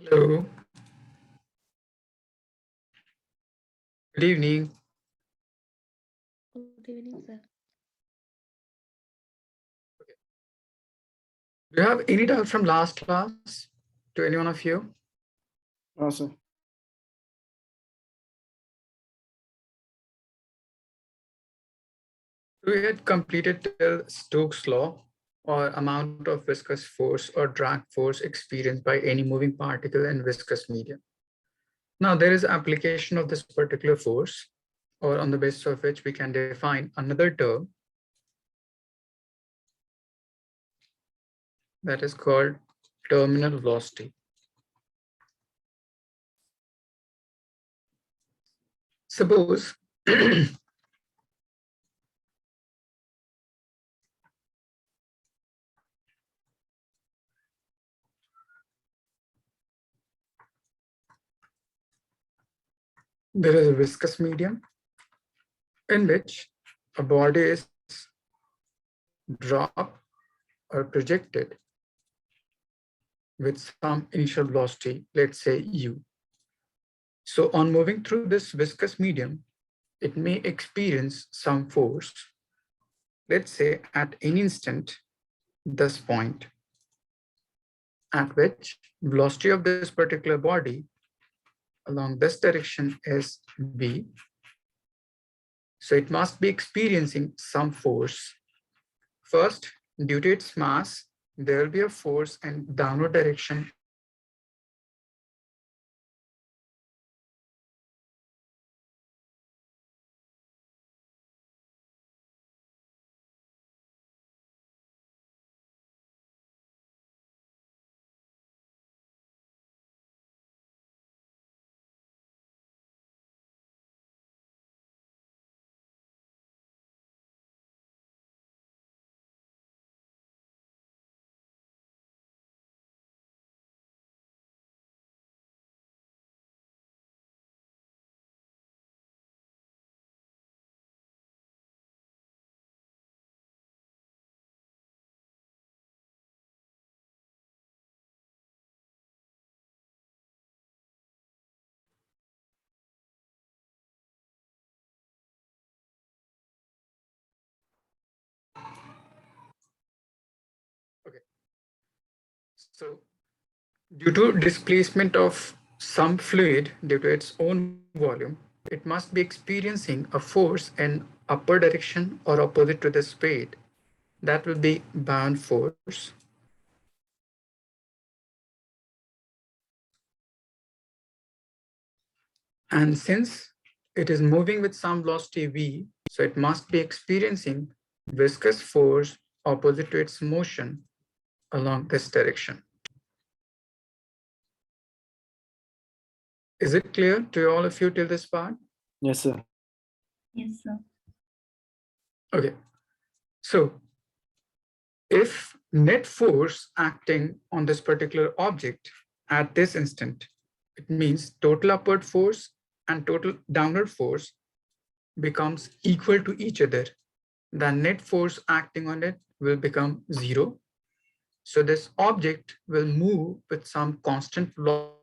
Hello, good evening. Good evening, sir. Do you have any doubt from last class to any one of you? No, sir. We had completed till Stokes' law, or amount of viscous force or drag force experienced by any moving particle in viscous medium. Now there is application of this particular force, or on the basis of which we can define another term that is called terminal velocity. Suppose there is a viscous medium in which a body is dropped or projected with some initial velocity, let's say u. So on moving through this viscous medium, it may experience some force, let's say at any instant, this point, at which velocity of this particular body along this direction is v. So it must be experiencing some force. First, due to its mass, there will be a force in downward direction. Okay. So due to displacement of some fluid due to its own volume, it must be experiencing a force in upper direction or opposite to the speed. That will be bound force. And since it is moving with some velocity v, so it must be experiencing viscous force opposite to its motion along this direction. Is it clear to all of you till this part? Yes, sir. Yes, sir. Okay. So if net force acting on this particular object at this instant, it means total upward force and total downward force becomes equal to each other, the net force acting on it will become zero. So this object will move with some constant velocity.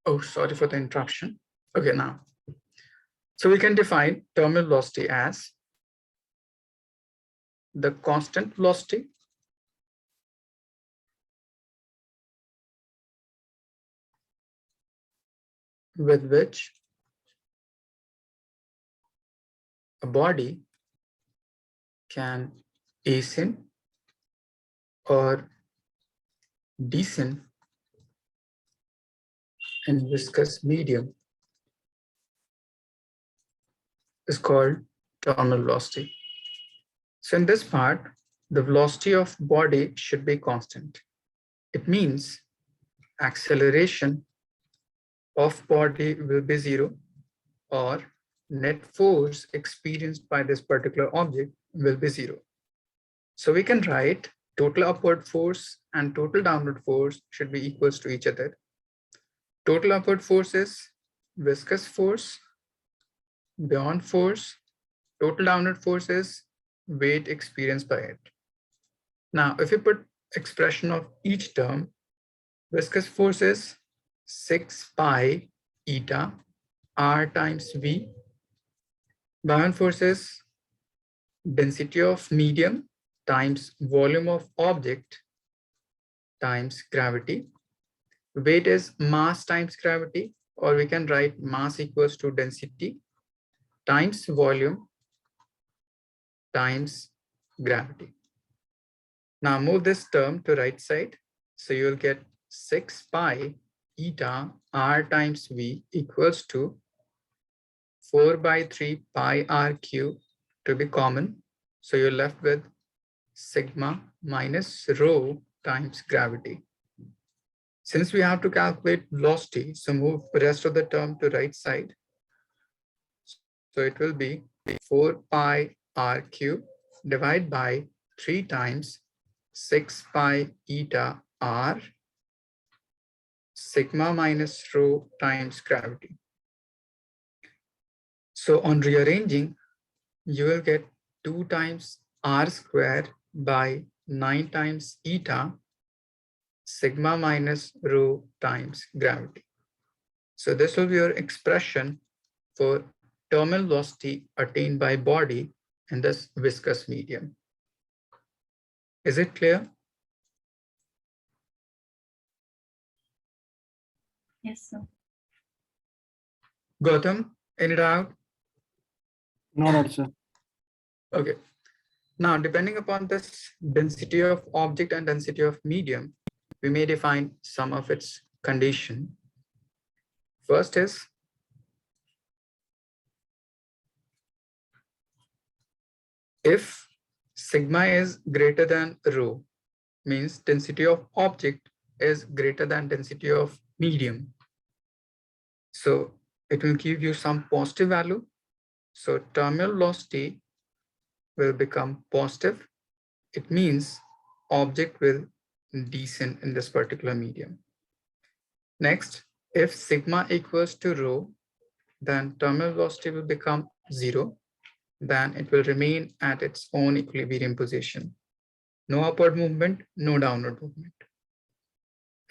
Oh, sorry for the interruption. Okay, now. So we can define terminal velocity as the constant velocity with which a body can ascend or descend in viscous medium is called terminal velocity. So in this part, the velocity of body should be constant. It means acceleration of body will be zero, or net force experienced by this particular object will be zero. So we can write total upward force and total downward force should be equals to each other. Total upward force is viscous force, buoyant force. Total downward force is weight experienced by it. Now, if you put expression of each term, viscous force is 6 pi eta r times v. Buoyant force is density of medium times volume of object times gravity. Weight is mass times gravity, or we can write mass equals to density times volume times gravity. Now move this term to right side. So you'll get 6 pi eta r times v equals to 4 by 3 pi r cube to be common. So you're left with sigma minus rho times gravity. Since we have to calculate velocity, so move the rest of the term to right side. So it will be 4 pi r cube divided by 3 times 6 pi eta r sigma minus rho times gravity. So on rearranging, you will get 2 times r square by 9 times eta sigma minus rho times gravity. So this will be your expression for terminal velocity attained by body in this viscous medium. Is it clear? Yes, sir. Gautam, any doubt? No doubt, sir. Okay. Now, depending upon this density of object and density of medium, we may define some of its condition. First is if sigma is greater than rho, means density of object is greater than density of medium. So it will give you some positive value. So terminal velocity will become positive. It means object will descend in this particular medium. Next, if sigma equals to rho, then terminal velocity will become zero. Then it will remain at its own equilibrium position. No upward movement, no downward movement.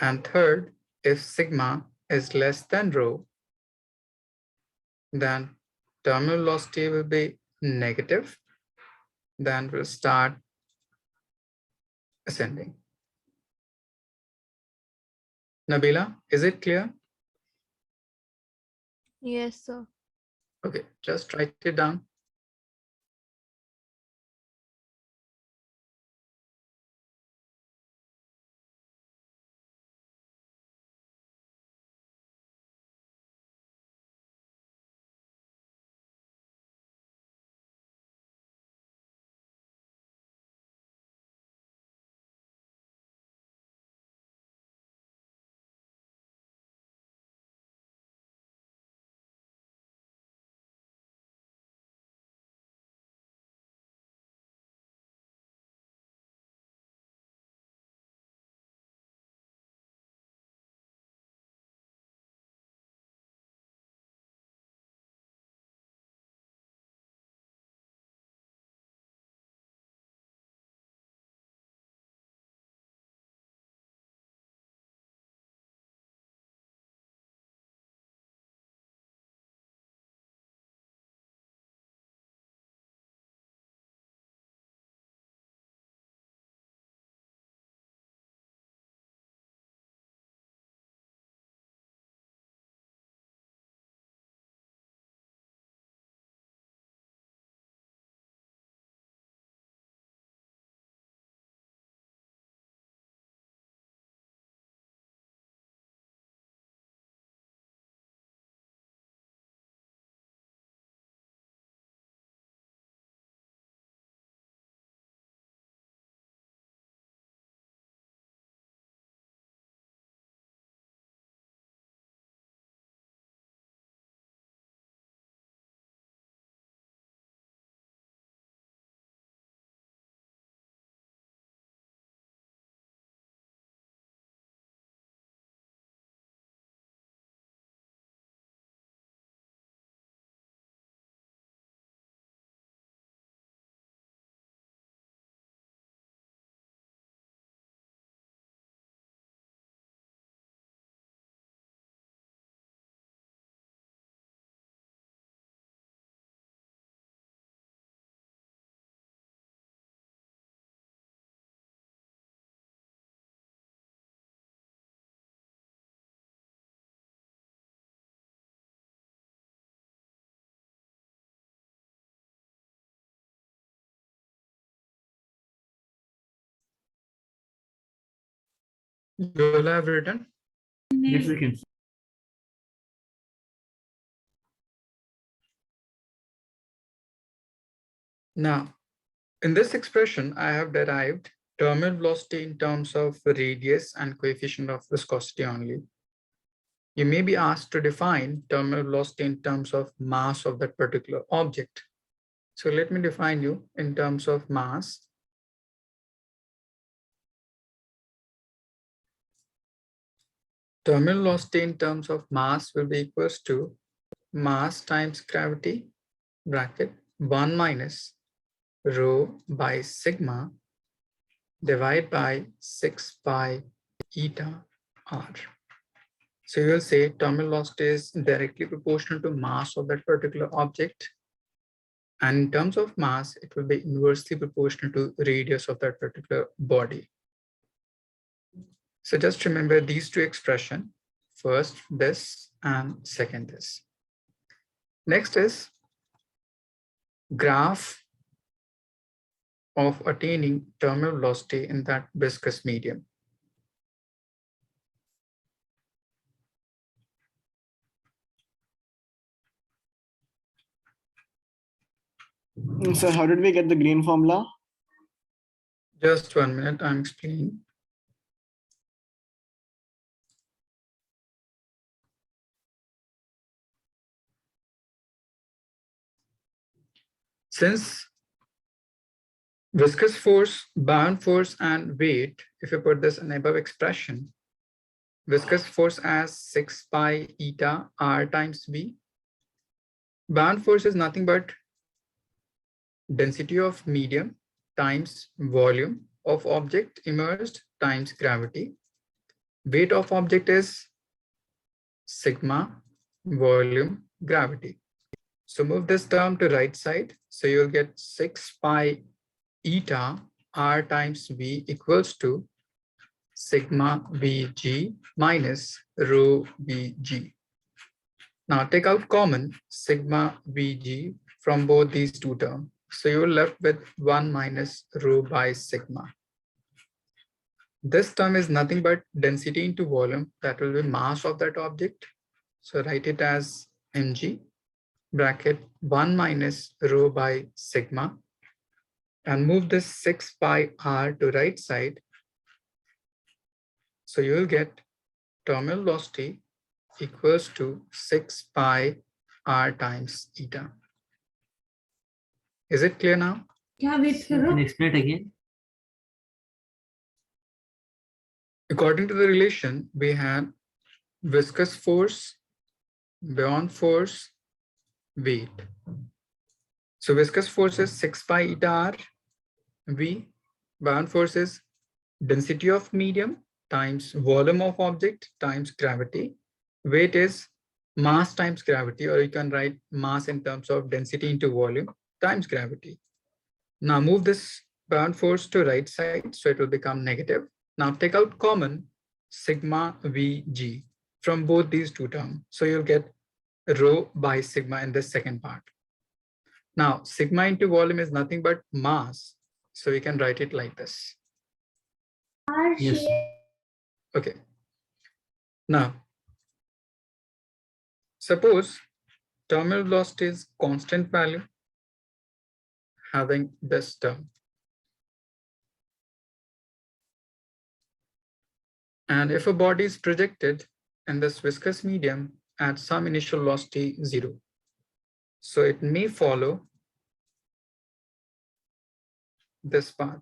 And third, if sigma is less than rho, then terminal velocity will be negative. Then we'll start ascending. Nabila, is it clear? Yes, sir. Okay, just write it down. You will have written. Yes, we can. Now, in this expression, I have derived terminal velocity in terms of radius and coefficient of viscosity only. You may be asked to define terminal velocity in terms of mass of that particular object. So let me define you in terms of mass. Terminal velocity in terms of mass will be equals to mass times gravity, bracket 1 minus rho by sigma divided by 6 pi eta r. So you will say terminal velocity is directly proportional to mass of that particular object. And in terms of mass, it will be inversely proportional to radius of that particular body. So just remember these two expressions. First this and second this. Next is graph of attaining terminal velocity in that viscous medium. So how did we get the green formula? Just 1 minute, I'm explaining. Since viscous force, bound force, and weight, if you put this in above expression, viscous force as 6 pi eta r times v. Bound force is nothing but density of medium times volume of object immersed times gravity. Weight of object is sigma volume gravity. So move this term to right side. So you'll get 6 pi eta r times v equals to sigma vg minus rho vg. Now take out common sigma vg from both these two terms. So you're left with 1 minus rho by sigma. This term is nothing but density into volume, that will be mass of that object. So write it as mg bracket 1 minus rho by sigma, and move this 6 pi r to right side. So you will get terminal velocity equals to 6 pi r times eta. Is it clear now? Yeah, wait, Can you explain it again? According to the relation, we have viscous force, bound force, weight. So viscous force is 6 pi eta r, v. Bound force is density of medium times volume of object times gravity. Weight is mass times gravity, or you can write mass in terms of density into volume times gravity. Now move this bound force to right side, so it will become negative. Now take out common sigma vg from both these two terms. So you'll get rho by sigma in this second part. Now sigma into volume is nothing but mass. So we can write it like this. Yes. Okay. Now, suppose terminal velocity is constant value having this term. And if a body is projected in this viscous medium at some initial velocity 0, so it may follow this path.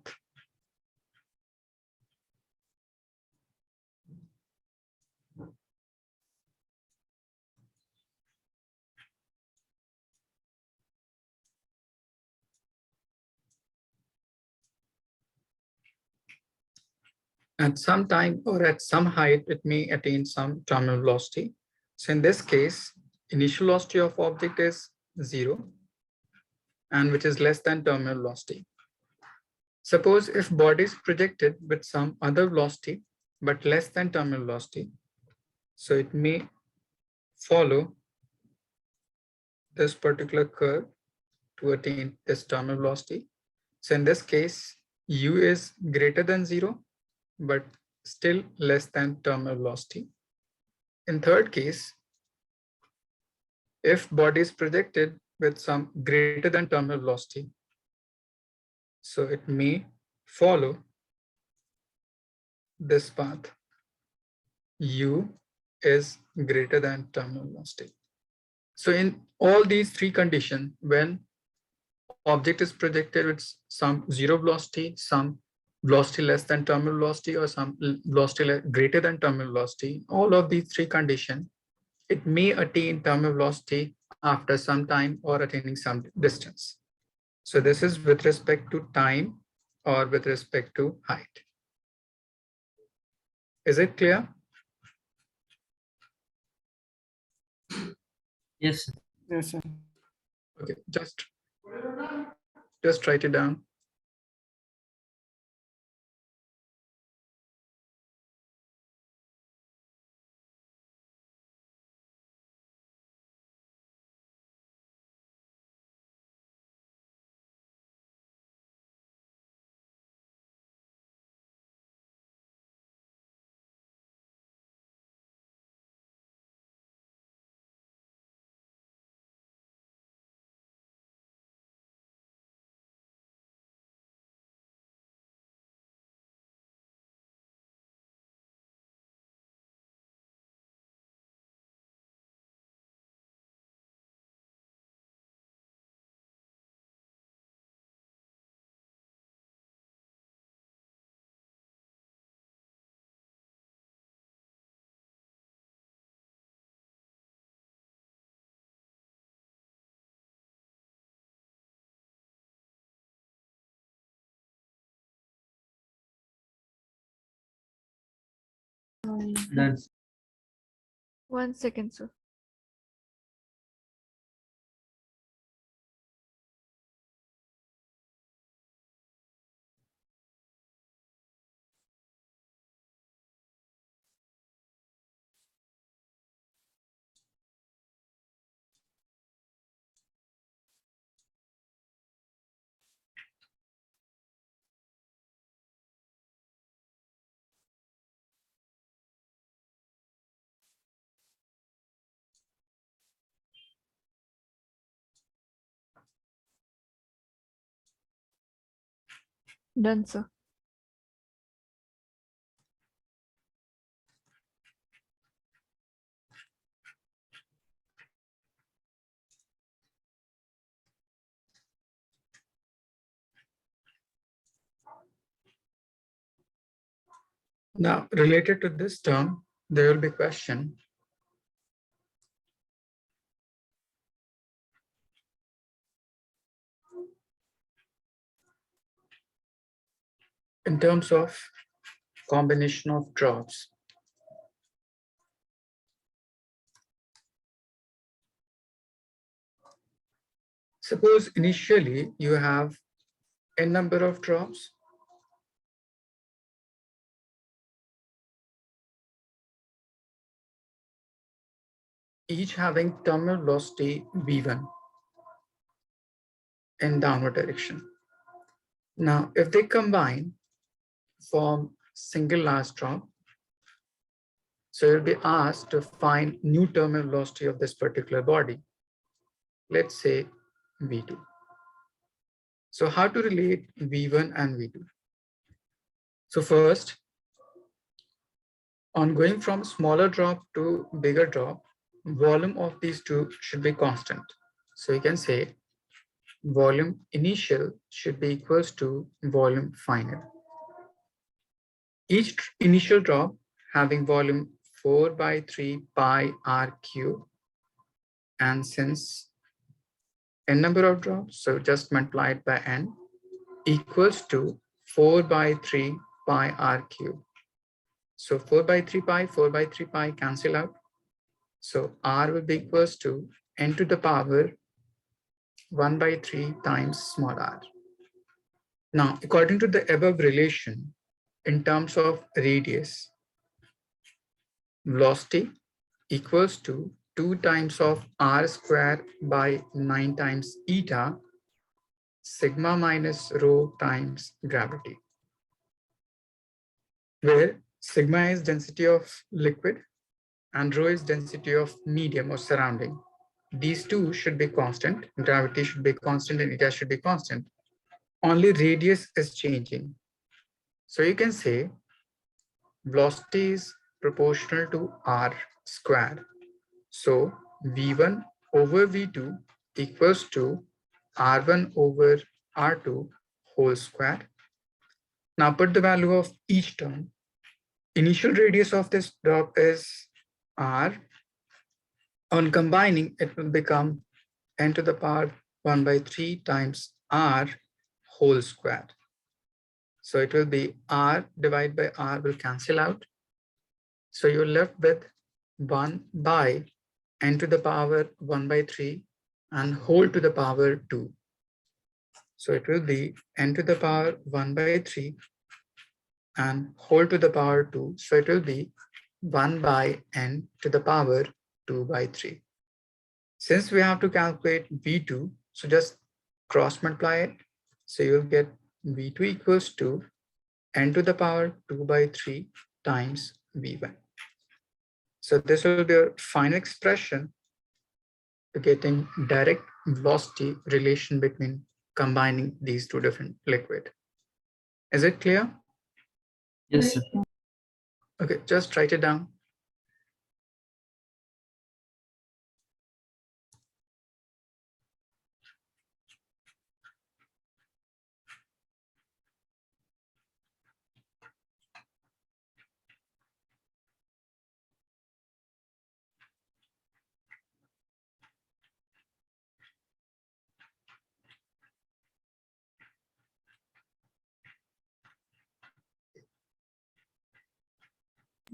At some time or at some height, it may attain some terminal velocity. So in this case, initial velocity of object is 0, and which is less than terminal velocity. Suppose if body is projected with some other velocity, but less than terminal velocity, so it may follow this particular curve to attain this terminal velocity. So in this case, u is greater than 0, but still less than terminal velocity. In third case, if body is projected with some greater than terminal velocity, so it may follow this path. U is greater than terminal velocity. So in all these three conditions, when object is projected with some zero velocity, some velocity less than terminal velocity, or some velocity greater than terminal velocity, all of these three conditions, it may attain terminal velocity after some time or attaining some distance. So this is with respect to time or with respect to height. Is it clear? Yes. Yes, sir. Okay, just write it down. Done. 1 second, sir. Done, sir. Now, related to this term, there will be question. In terms of combination of drops. Suppose initially you have n number of drops. Each having terminal velocity v1 in downward direction. Now, if they combine, form single last drop, so you'll be asked to find new terminal velocity of this particular body. Let's say v2. So how to relate v1 and v2? So first, on going from smaller drop to bigger drop, volume of these two should be constant. So you can say volume initial should be equals to volume final. Each initial drop having volume 4 by 3 pi r cube, and since n number of drops, so just multiplied by n, equals to 4 by 3 pi r cube. So 4 by 3 pi cancel out. So r will be equals to n to the power 1 by 3 times small r. Now, according to the above relation, in terms of radius, velocity equals to 2 times of r square by 9 times eta, sigma minus rho times gravity, where Sigma is density of liquid and rho is density of medium or surrounding. These two should be constant. Gravity should be constant and eta should be constant. Only radius is changing. So you can say velocity is proportional to r squared. So v1 over v2 equals to r1 over r2 whole square. Now put the value of each term. Initial radius of this drop is r. On combining, it will become n to the power 1 by 3 times r whole square. So it will be r divided by r will cancel out. So you're left with 1 by n to the power 1 by 3 and whole to the power 2. So it will be n to the power 1 by 3 and whole to the power 2. So it will be 1 by n to the power 2 by 3. Since we have to calculate V2, so just cross multiply it. So you'll get V2 equals to n to the power 2 by 3 times V1. So this will be a final expression to getting direct velocity relation between combining these two different liquid. Is it clear? Yes, sir. Okay, just write it down.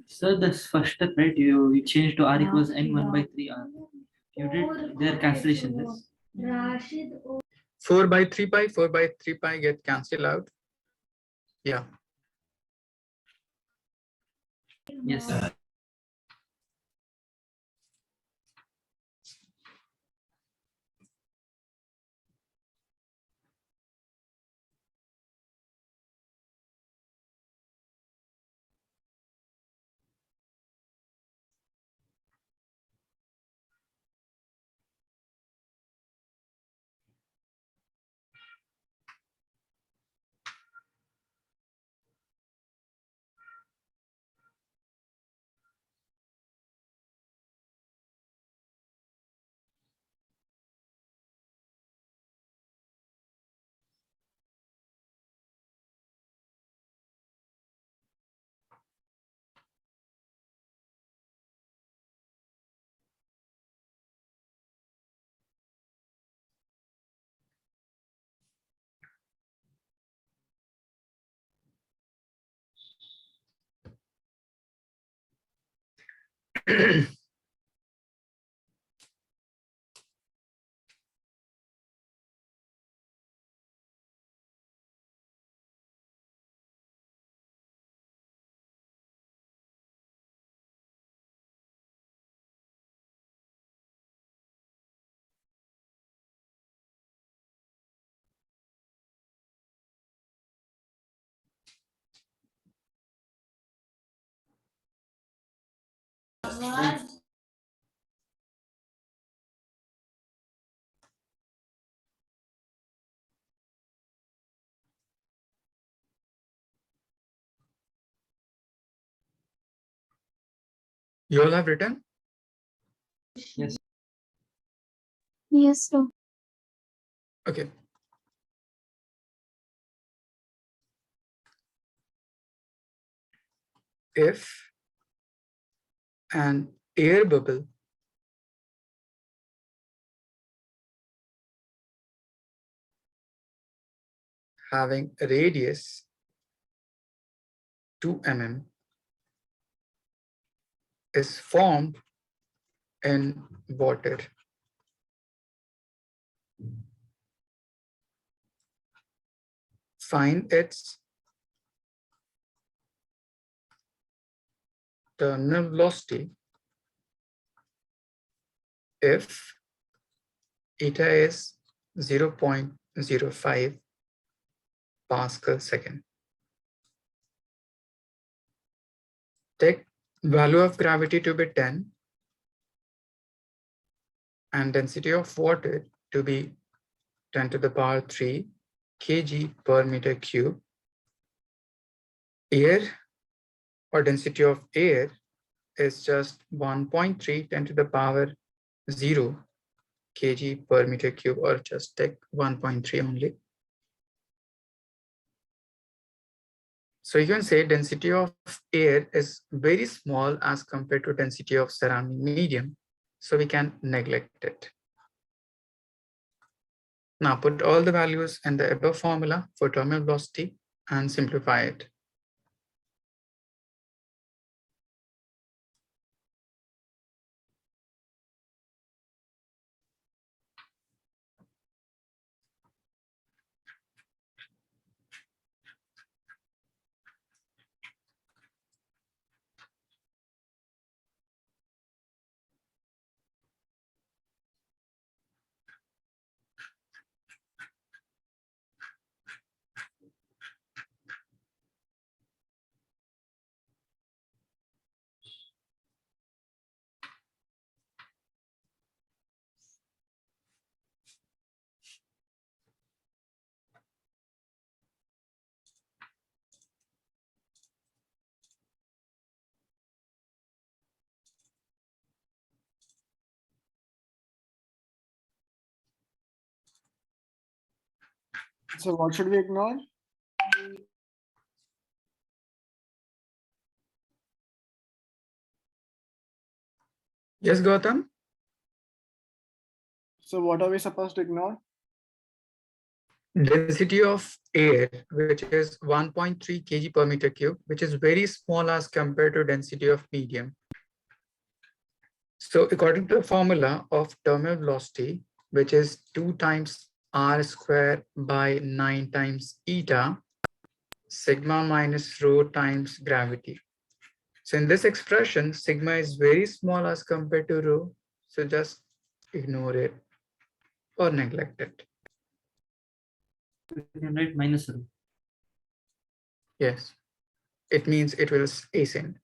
Sir, that's first step, right? You changed to r equals n1 by 3r. You did their cancellation, yes? 4 by 3 pi, 4 by 3 pi get cancelled out. Yeah. Yes, sir. You all have written? Yes. Yes, sir. Okay. If an air bubble having a radius 2 mm is formed in water, find its terminal velocity if eta is 0.05 Pascal second. take value of gravity to be 10 and density of water to be 10 to the power 3 kg per meter cube. Air or density of air is just 1.3 10 to the power 0 kg per meter cube, or just take 1.3 only. So you can say density of air is very small as compared to density of surrounding medium. So we can neglect it. Now put all the values in the above formula for terminal velocity and simplify it. So what should we ignore? Yes, Gautam? So what are we supposed to ignore? Density of air, which is 1.3 kg per meter cube, which is very small as compared to density of medium. So according to the formula of terminal velocity, which is 2 times r square by 9 times eta, sigma minus rho times gravity. So in this expression, sigma is very small as compared to rho. So just ignore it or neglect it. We can write minus rho. Yes, it means it will ascend.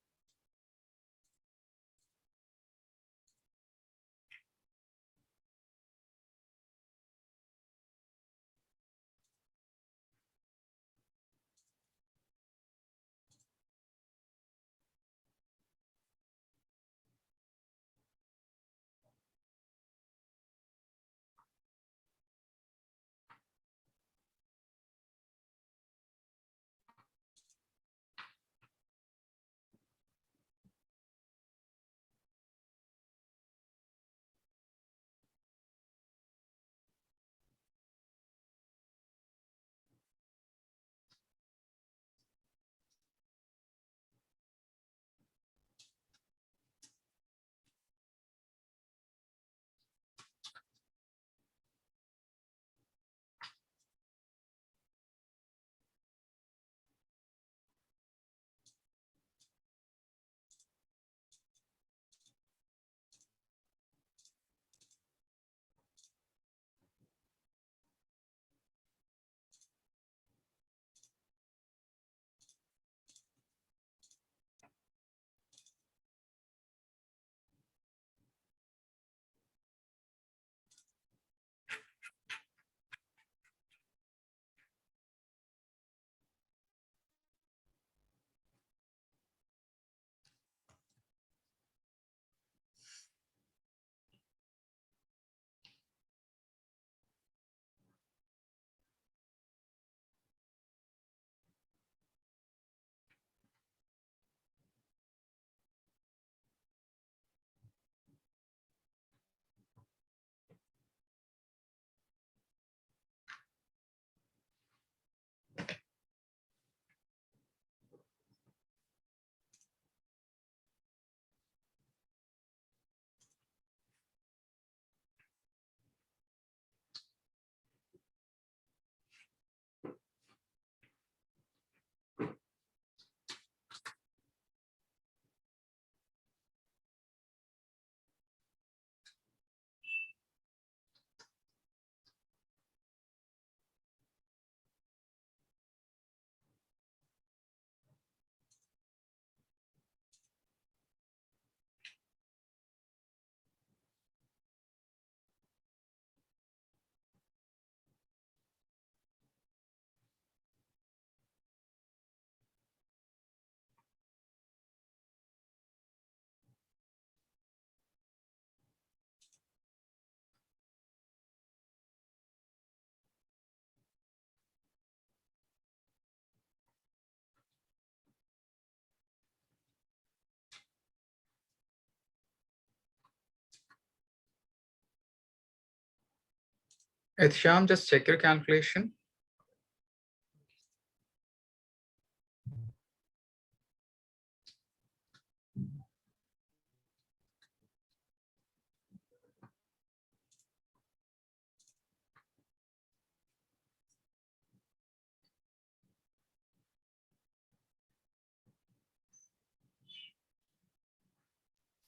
Sham, just check your calculation.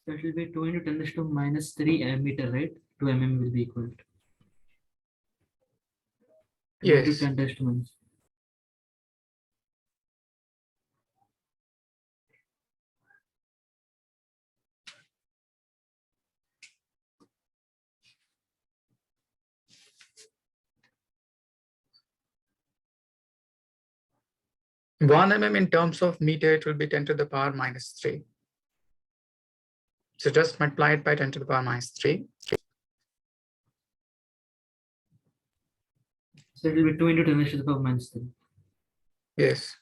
That will be 2 into 10 raised to minus 3 meter, right? 2 mm will be equal to 2 into Yes. 10 raised to minus. One mm in terms of meter, it will be 10 to the power minus 3. So just multiply it by 10 to the power minus 3. So it will be 2 into 10 raised to the power minus 3. Yes.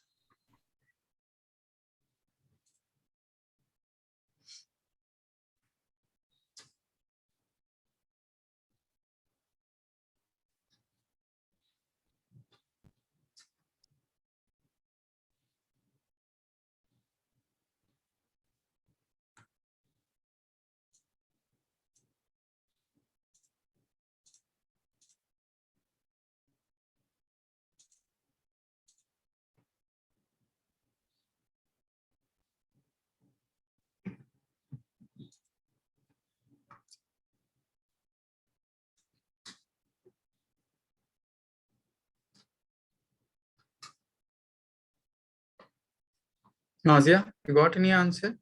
Nazia, you got any answer?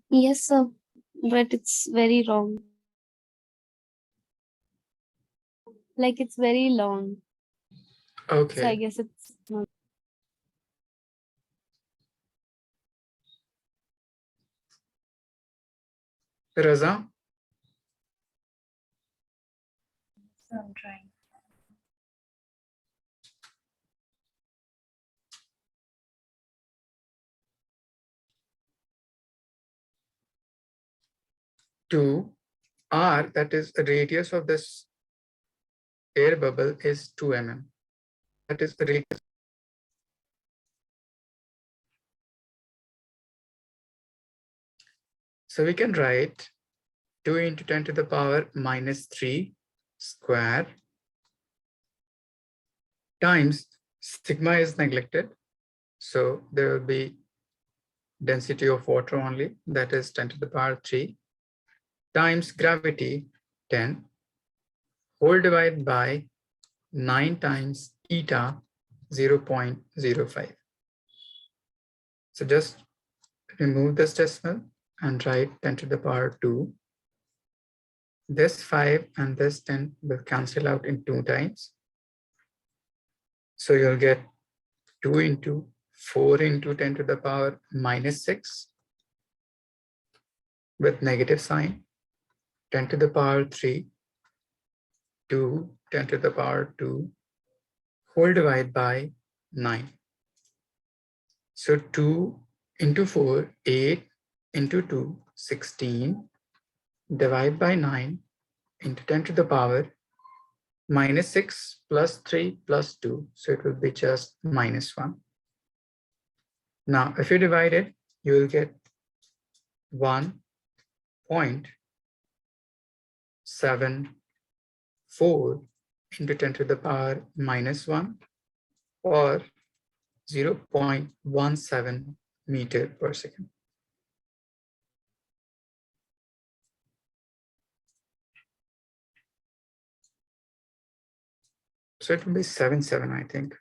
Yes, sir, but it's very wrong. Like it's very long. So I Okay. guess it's not. Raza? I'm trying. Two R, that is the radius of this air bubble, is 2 mm. That is the radius. So we can write 2 into 10 to the power minus 3 square times sigma is neglected. So there will be density of water only, that is 10 to the power 3 times gravity 10 whole divided by 9 times eta 0.05. So just remove this decimal and write 10 to the power 2. This 5 and this 10 will cancel out in 2 times. So you'll get 2 into 4 into 10 to the power minus 6 with negative sign, 10 to the power 3, 2, 10 to the power 2, whole divided by 9. So 2 into 4, 8, into 2, 16, divide by 9, into 10 to the power minus 6 plus 3 plus 2. So it will be just minus 1. Now, if you divide it, you will get 1.74 into 10 to the power minus 1 or 0.17 meter per second. So it will be 77, I think.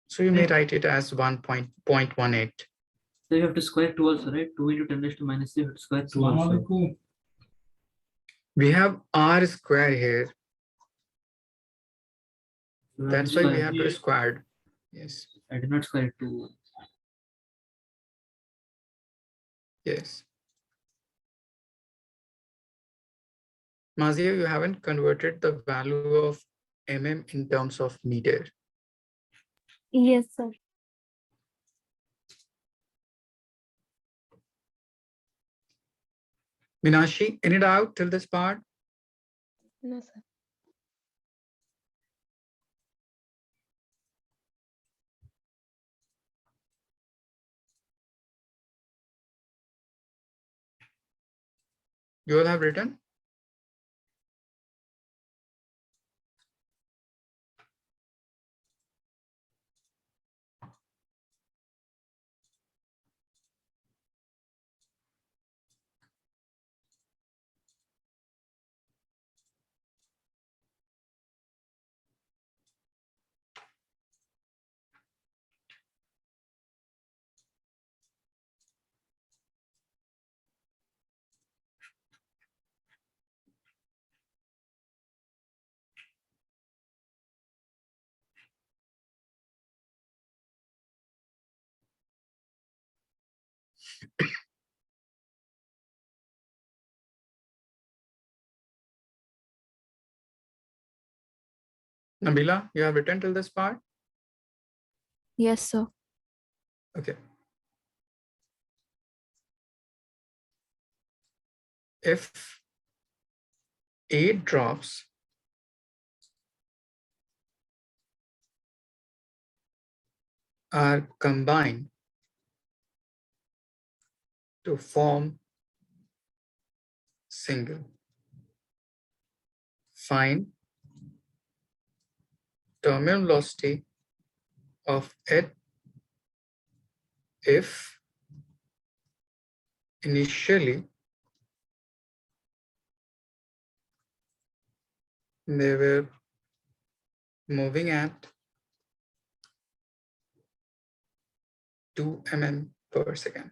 So you may write it as 1.18. So you have to square 2 also, right? 2 into 10 raised to minus 3, you have to square 2 also. We have r square here. So you That's to why we square. have to squared. Yes. I did not square 2. Yes. Mazia, you haven't converted the value of mm in terms of meter. Yes, sir. Minashi, any doubt till this part? No, sir. You all have written? Nabila, you have written till this part? Yes, sir. Okay. If 8 drops are combined to form single, find terminal velocity of it if initially they were moving at 2 mm per second.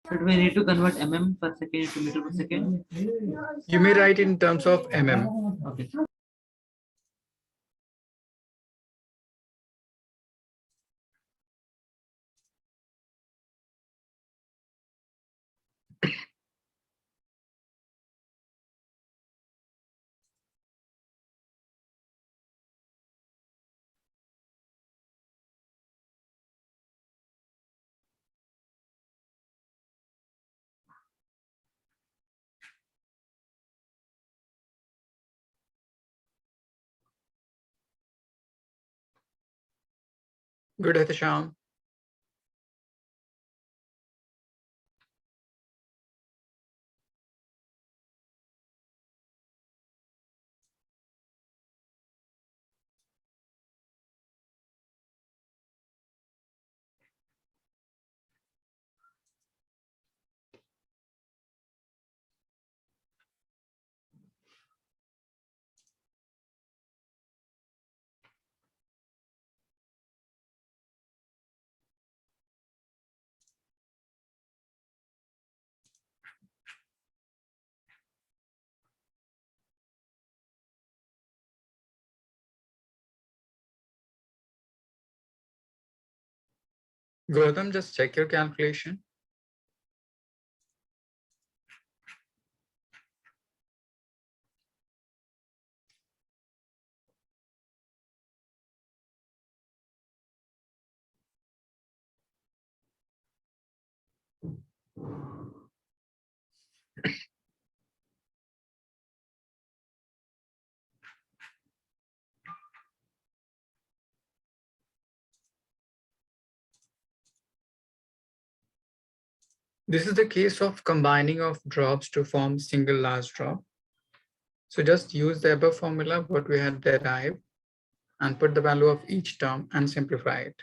But we need to convert mm per second into meter per second. You may write in terms of mm. Okay. Good, Hitisham. Gautam, just check your calculation. This is the case of combining of drops to form single large drop. So just use the above formula, what we had derived, and put the value of each term and simplify it.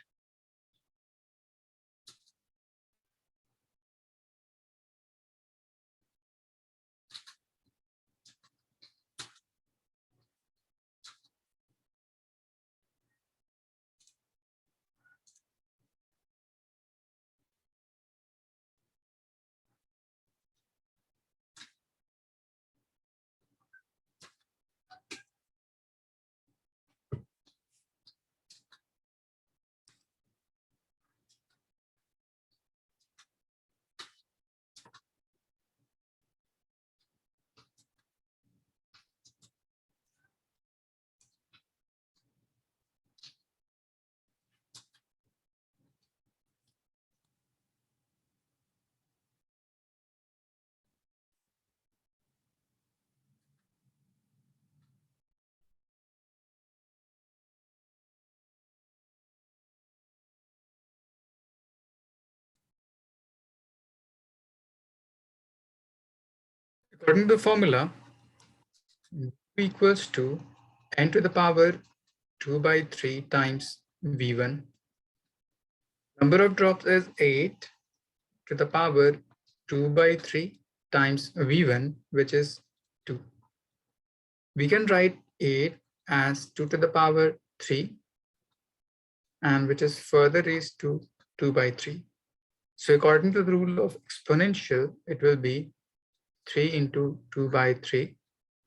According to the formula, V equals to n to the power 2 by 3 times V1. Number of drops is 8 to the power 2 by 3 times V1, which is 2. We can write 8 as 2 to the power 3, and which is further raised to 2 by 3. So according to the rule of exponential, it will be 3 into 2 by 3.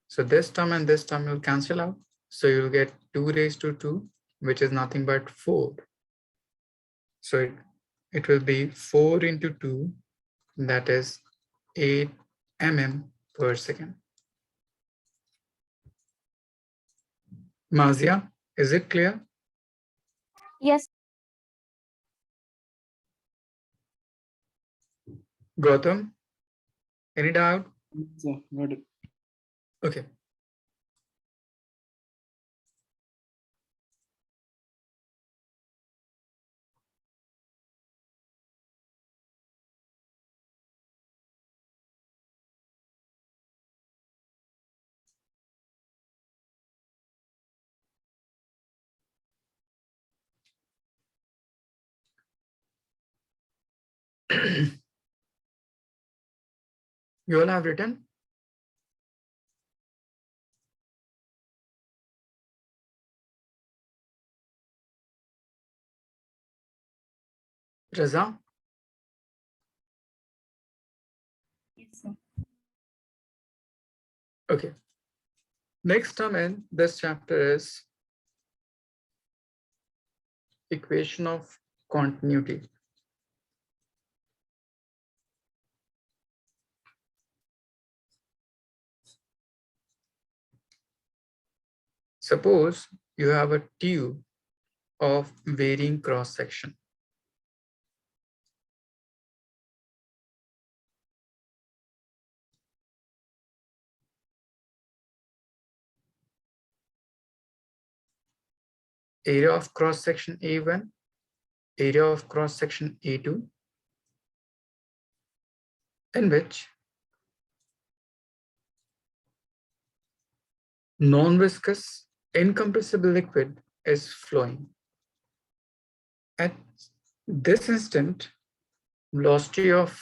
So this term and this term will cancel out. So you'll get 2 raised to 2, which is nothing but 4. So it will be 4 into 2, that is 8 mm per second. Mazia, is it clear? Yes. Gautam, any doubt? So, got it. Okay. You all have written? Raza? Yes, sir. Okay. Next term in this chapter is equation of continuity. Suppose you have a tube of varying cross section. Area of cross section A1, area of cross section A2, in which non-viscous incompressible liquid is flowing. At this instant, velocity of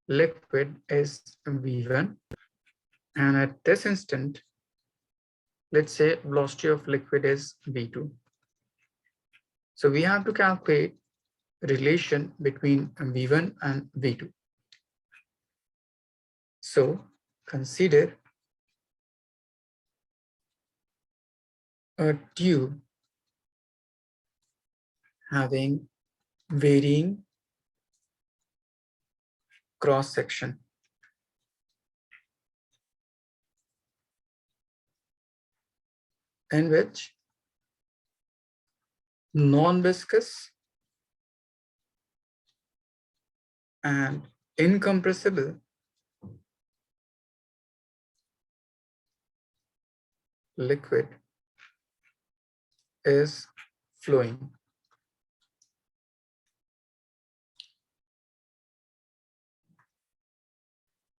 liquid is V1, and at this instant, let's say velocity of liquid is V2. So we have to calculate relation between V1 and V2. So consider a tube having varying cross section. In which non-viscous and incompressible liquid is flowing.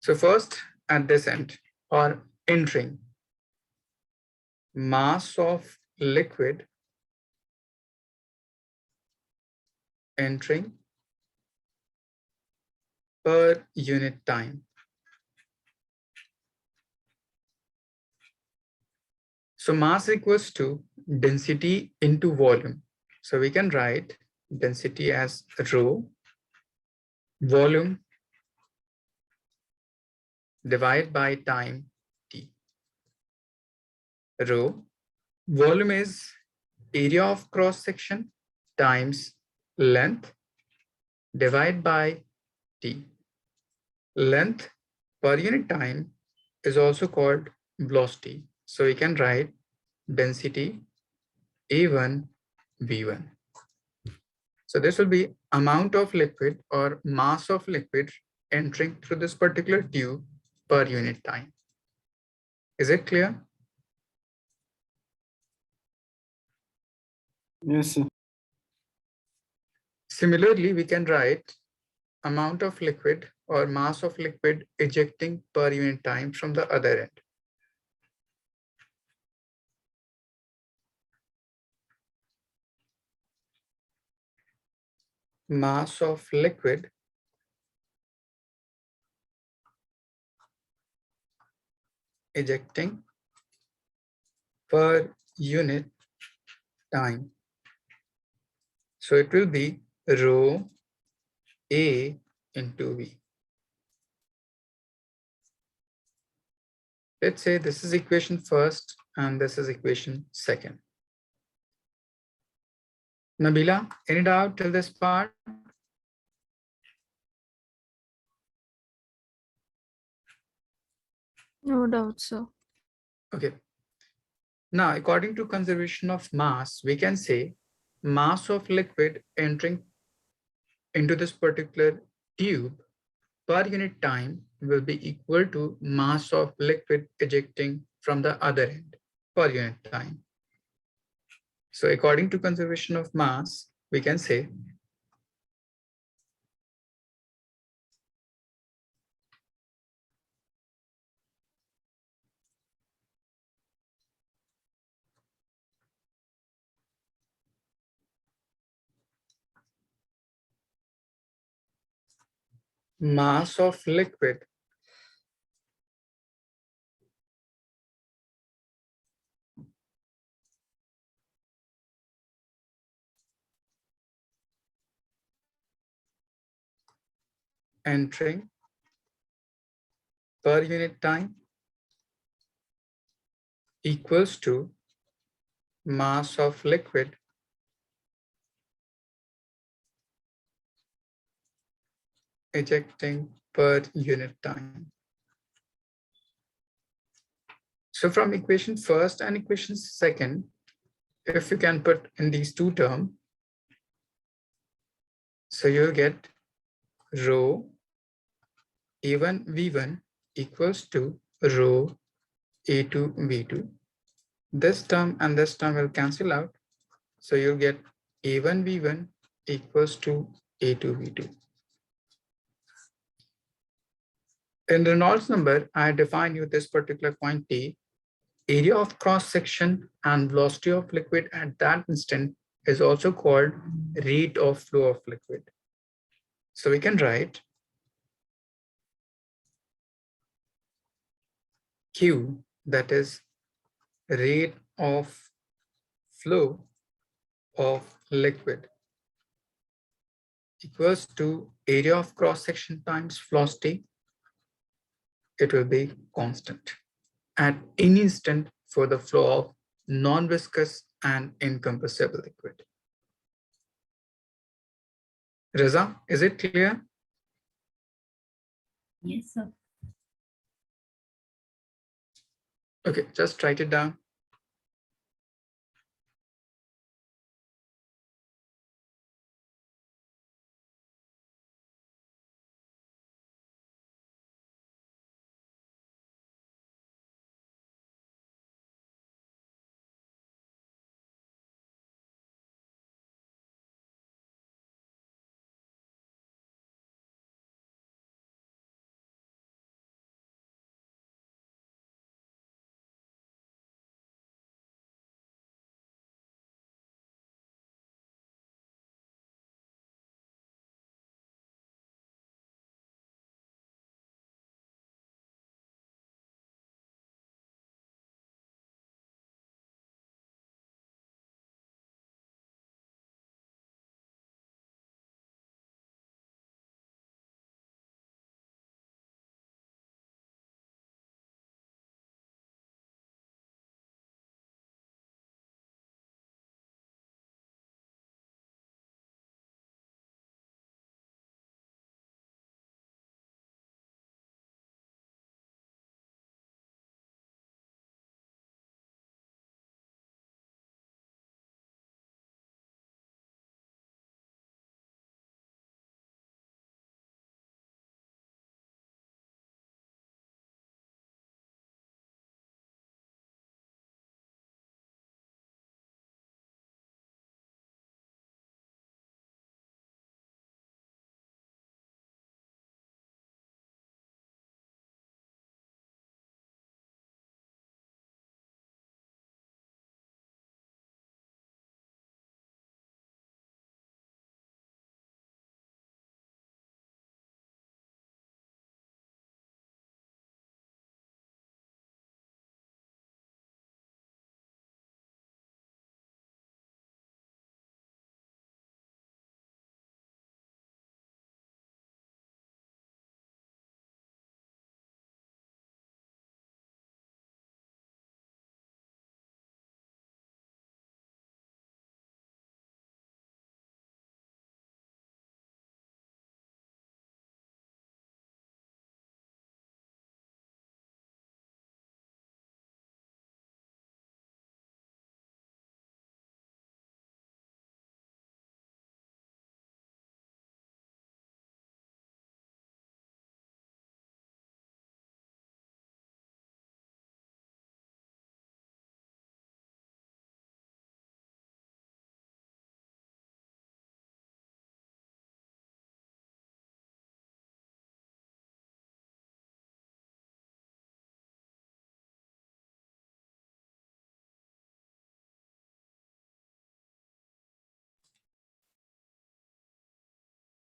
So first at this end or entering mass of liquid entering per unit time. So mass equals to density into volume. So we can write density as rho, volume divided by time t. Rho, volume is area of cross section times length divided by t. Length per unit time is also called velocity. So we can write density A1 V1. So this will be amount of liquid or mass of liquid entering through this particular tube per unit time. Is it clear? Yes, sir. Similarly, we can write amount of liquid or mass of liquid ejecting per unit time from the other end. Mass of liquid ejecting per unit time. So it will be rho A into V. Let's say this is equation first and this is equation second. Nabila, any doubt till this part? No doubt, sir. Okay. Now, according to conservation of mass, we can say mass of liquid entering into this particular tube per unit time will be equal to mass of liquid ejecting from the other end per unit time. So according to conservation of mass, we can say mass of liquid entering per unit time equals to mass of liquid ejecting per unit time. So from equation first and equation second, if you can put in these two terms, so you'll get rho A1 V1 equals to rho A2 V2. This term and this term will cancel out. So you'll get A1 V1 equals to A2 V2. In Reynolds number, I define you this particular quantity. Area of cross section and velocity of liquid at that instant is also called rate of flow of liquid. So we can write Q, that is rate of flow of liquid, equals to area of cross section times velocity. It will be constant at any instant for the flow of non-viscous and incompressible liquid. Reza, is it clear? Yes, sir. Okay, just write it down.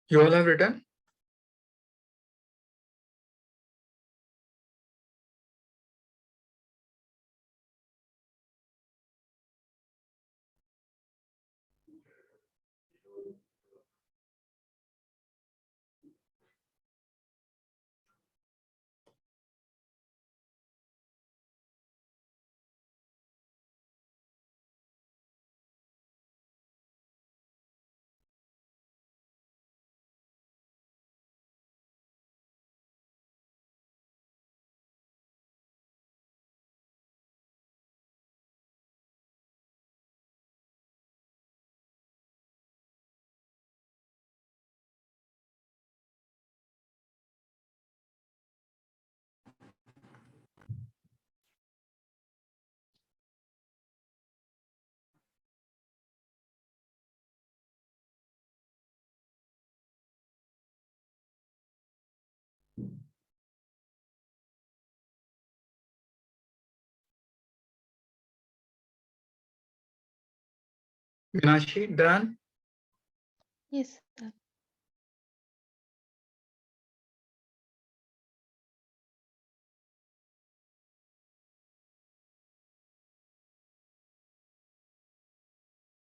You all have written? Minashi, done? Yes, sir.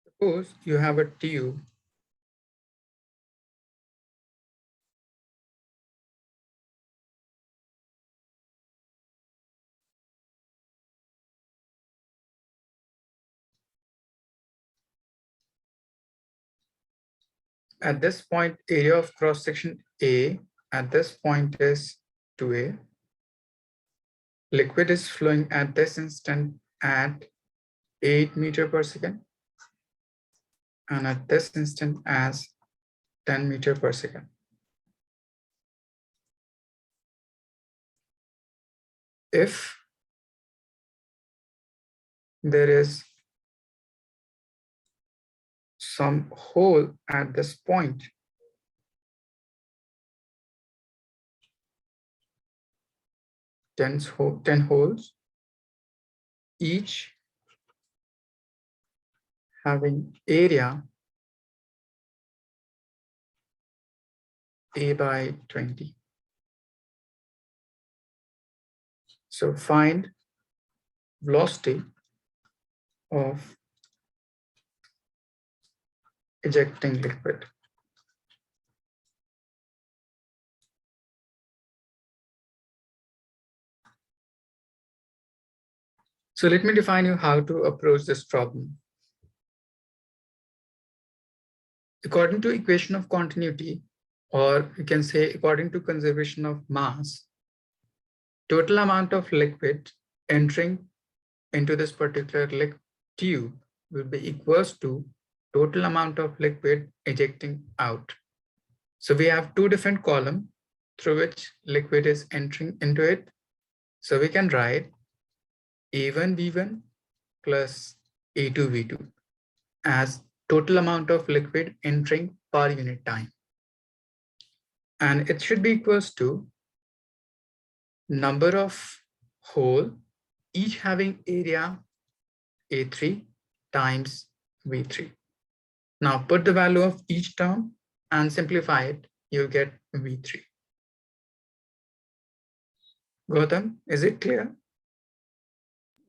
Suppose you have a tube. At this point, area of cross section A at this point is 2A. Liquid is flowing at this instant at 8 meter per second, and at this instant as 10 meter per second. If there is some hole at this point, ten holes, each having area A by 20. So find velocity of ejecting liquid. So let me define you how to approach this problem. According to equation of continuity, or you can say according to conservation of mass, total amount of liquid entering into this particular tube will be equals to total amount of liquid ejecting out. So we have two different columns through which liquid is entering into it. So we can write A1V1 plus A2V2 as total amount of liquid entering per unit time. And it should be equals to number of hole, each having area A3 times V3. Now put the value of each term and simplify it, you'll get V3. Gautam, is it clear?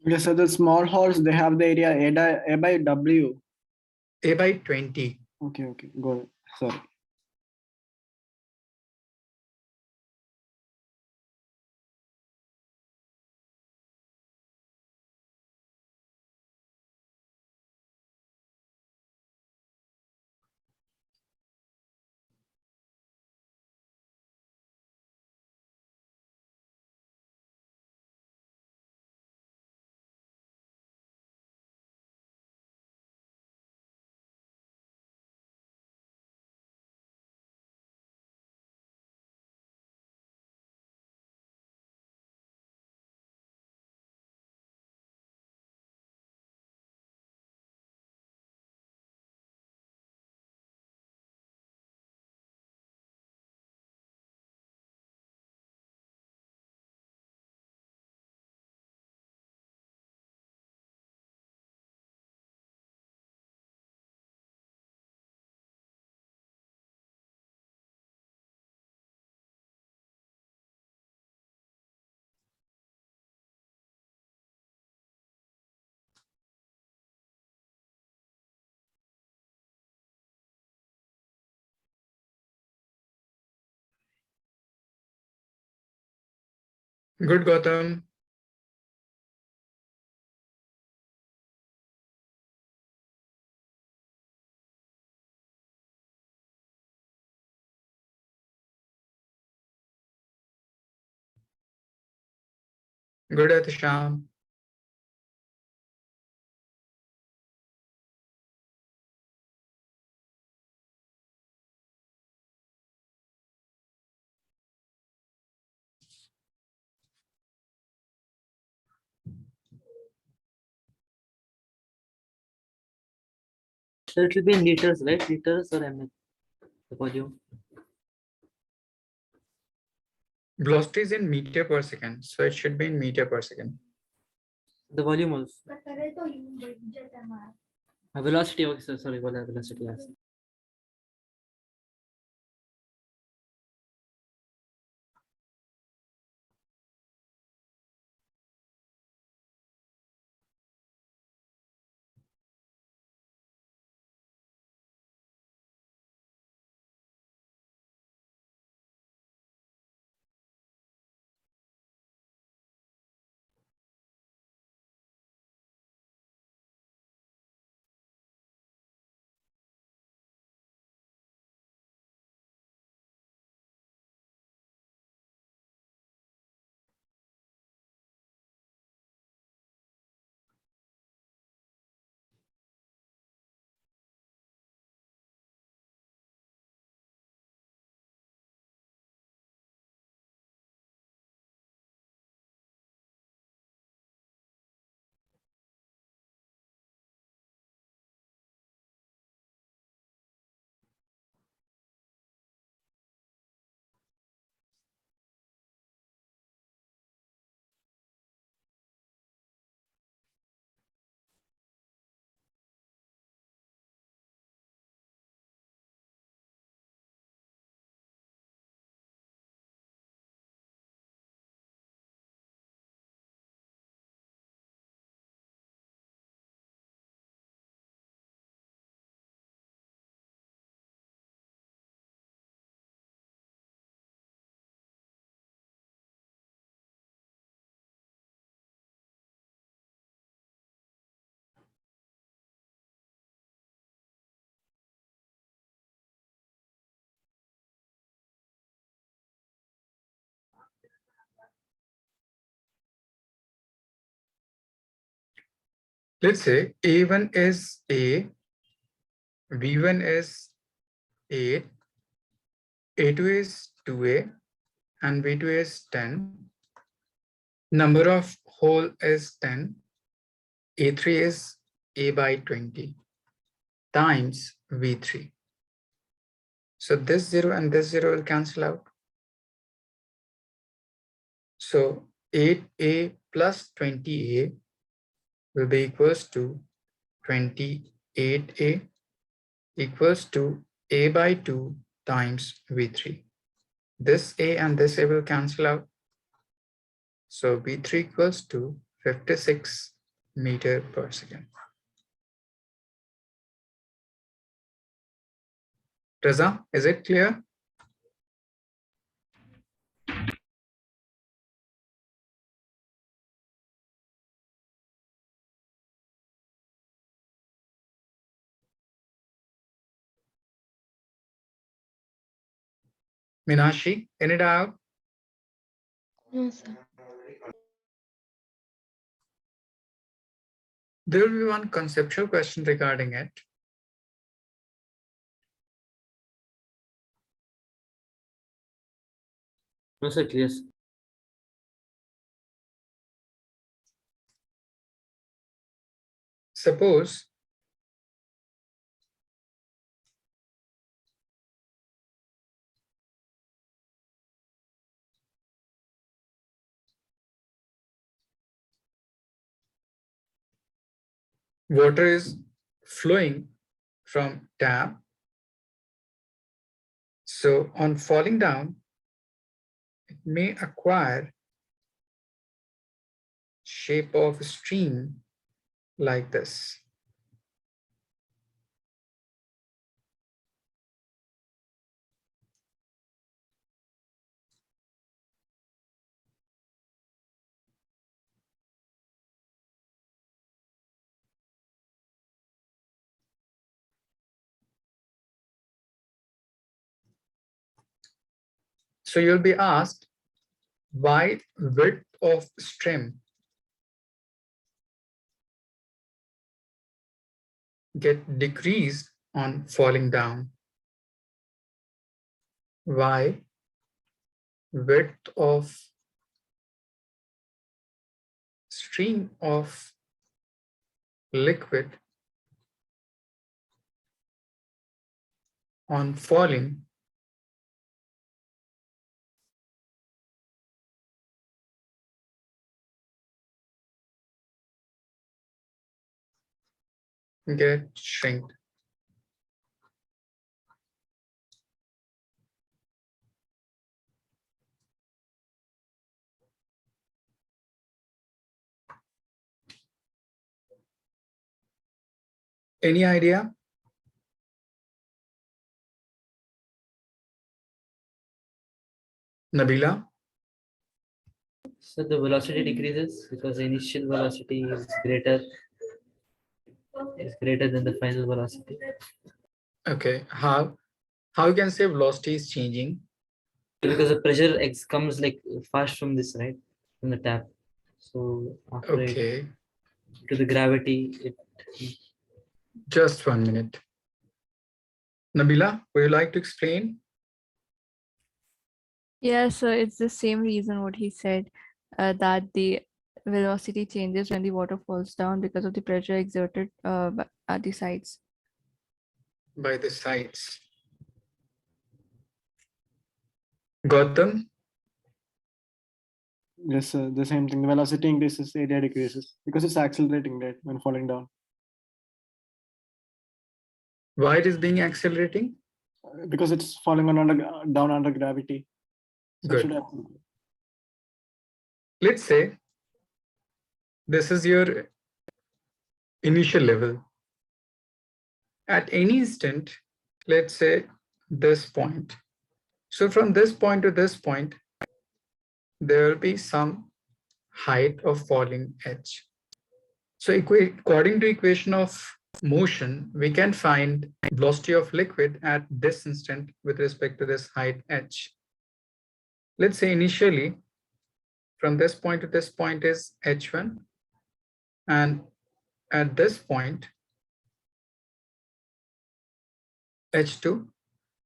Yes, so the small holes, they have the area A by W. A by 20. Okay, go ahead. Sorry. Good, Gautam. Good, Atisham. So it will be in liters, right? Liters or ml, the volume. Velocity is in meter per second, so it should be in meter per second. The volume also. Velocity, okay, sir. Sorry, velocity. Yes. Let's say A1 is A, V1 is 8, A2 is 2A, and V2 is 10. Number of hole is 10. A3 is A by 20 times V3. So this 0 and this 0 will cancel out. So 8A plus 20A will be equals to 28A equals to A by 2 times V3. This A and this A will cancel out. So V3 equals to 56 meter per second. Raza, is it clear? Minashi, any doubt? No, sir. There will be one conceptual question regarding it. No, sir. Yes. Suppose water is flowing from tap. So on falling down, it may acquire shape of a stream like this. So you'll be asked, why width of stream get decreased on falling down? Why width of stream of liquid on falling get shrink? Any idea? Nabila? So the velocity decreases because the initial velocity is greater than the final velocity. Okay, how you can say velocity is changing? Because the pressure X comes like fast from this, right? From the tap. So after Okay, to the gravity, it just 1 minute. Nabila, would you like to explain? Yeah, so it's the same reason what he said, that the velocity changes when the water falls down because of the pressure exerted at the sides. By the sides. Gautam? Yes, sir. The same thing. The velocity increases, area decreases because it's accelerating, right, when falling down. Why it is being accelerating? Because it's falling down under gravity. So it should Good. accelerate. Let's say this is your initial level. At any instant, let's say this point. So from this point to this point, there will be some height of falling edge. So according to equation of motion, we can find velocity of liquid at this instant with respect to this height h. Let's say initially from this point to this point is h1, and at this point h2.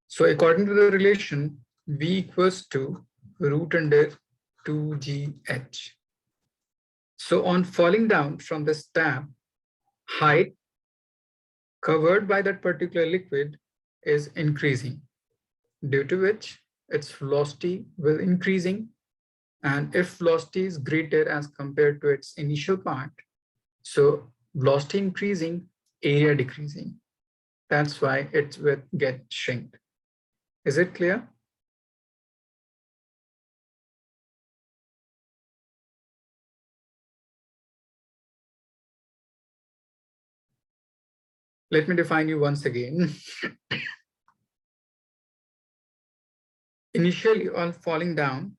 So according to the relation, v equals to root under 2gh. So on falling down from this tab, height covered by that particular liquid is increasing, due to which its velocity will increasing. And if velocity is greater as compared to its initial part, so velocity increasing, area decreasing. That's why it will get shrink. Is it clear? Let me define you once again. Initially on falling down,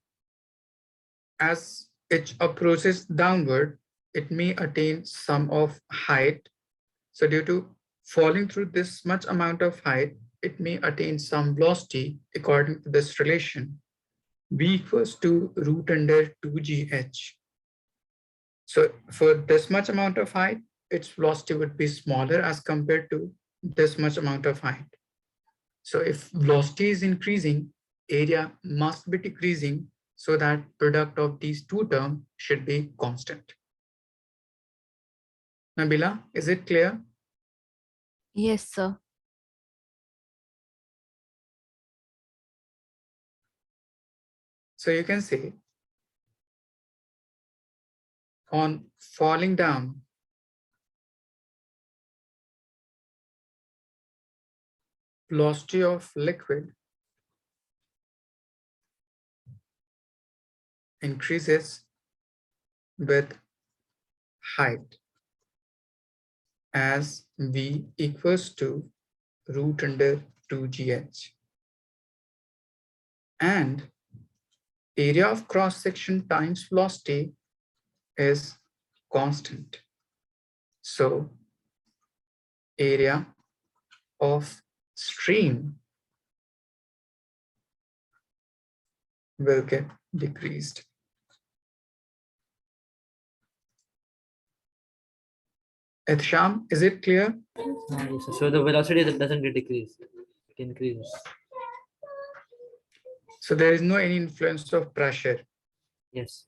as it approaches downward, it may attain some of height. So due to falling through this much amount of height, it may attain some velocity according to this relation. V equals to root under 2gh. So for this much amount of height, its velocity would be smaller as compared to this much amount of height. So if velocity is increasing, area must be decreasing, so that product of these two terms should be constant. Nabila, is it clear? Yes, sir. So you can say on falling down, velocity of liquid increases with height as v equals to root under 2gh. And area of cross section times velocity is constant. So area of stream will get decreased. Sham, is it clear? Yes, sir. So the velocity that doesn't get decreased, it increases. So there is no any influence of pressure. Yes.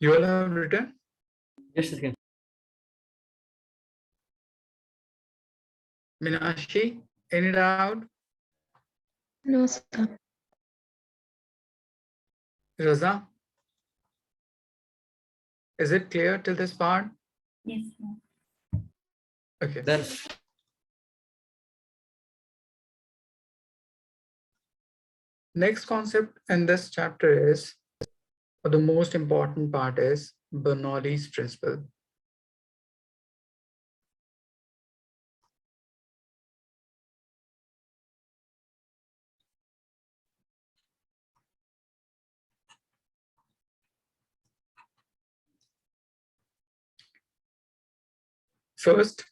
You all have written? Just a second. Minashi, any doubt? No, sir. Raza, is it clear till this part? Yes, sir. Okay. Then Next concept in this chapter is, or the most important part is Bernoulli's principle. First,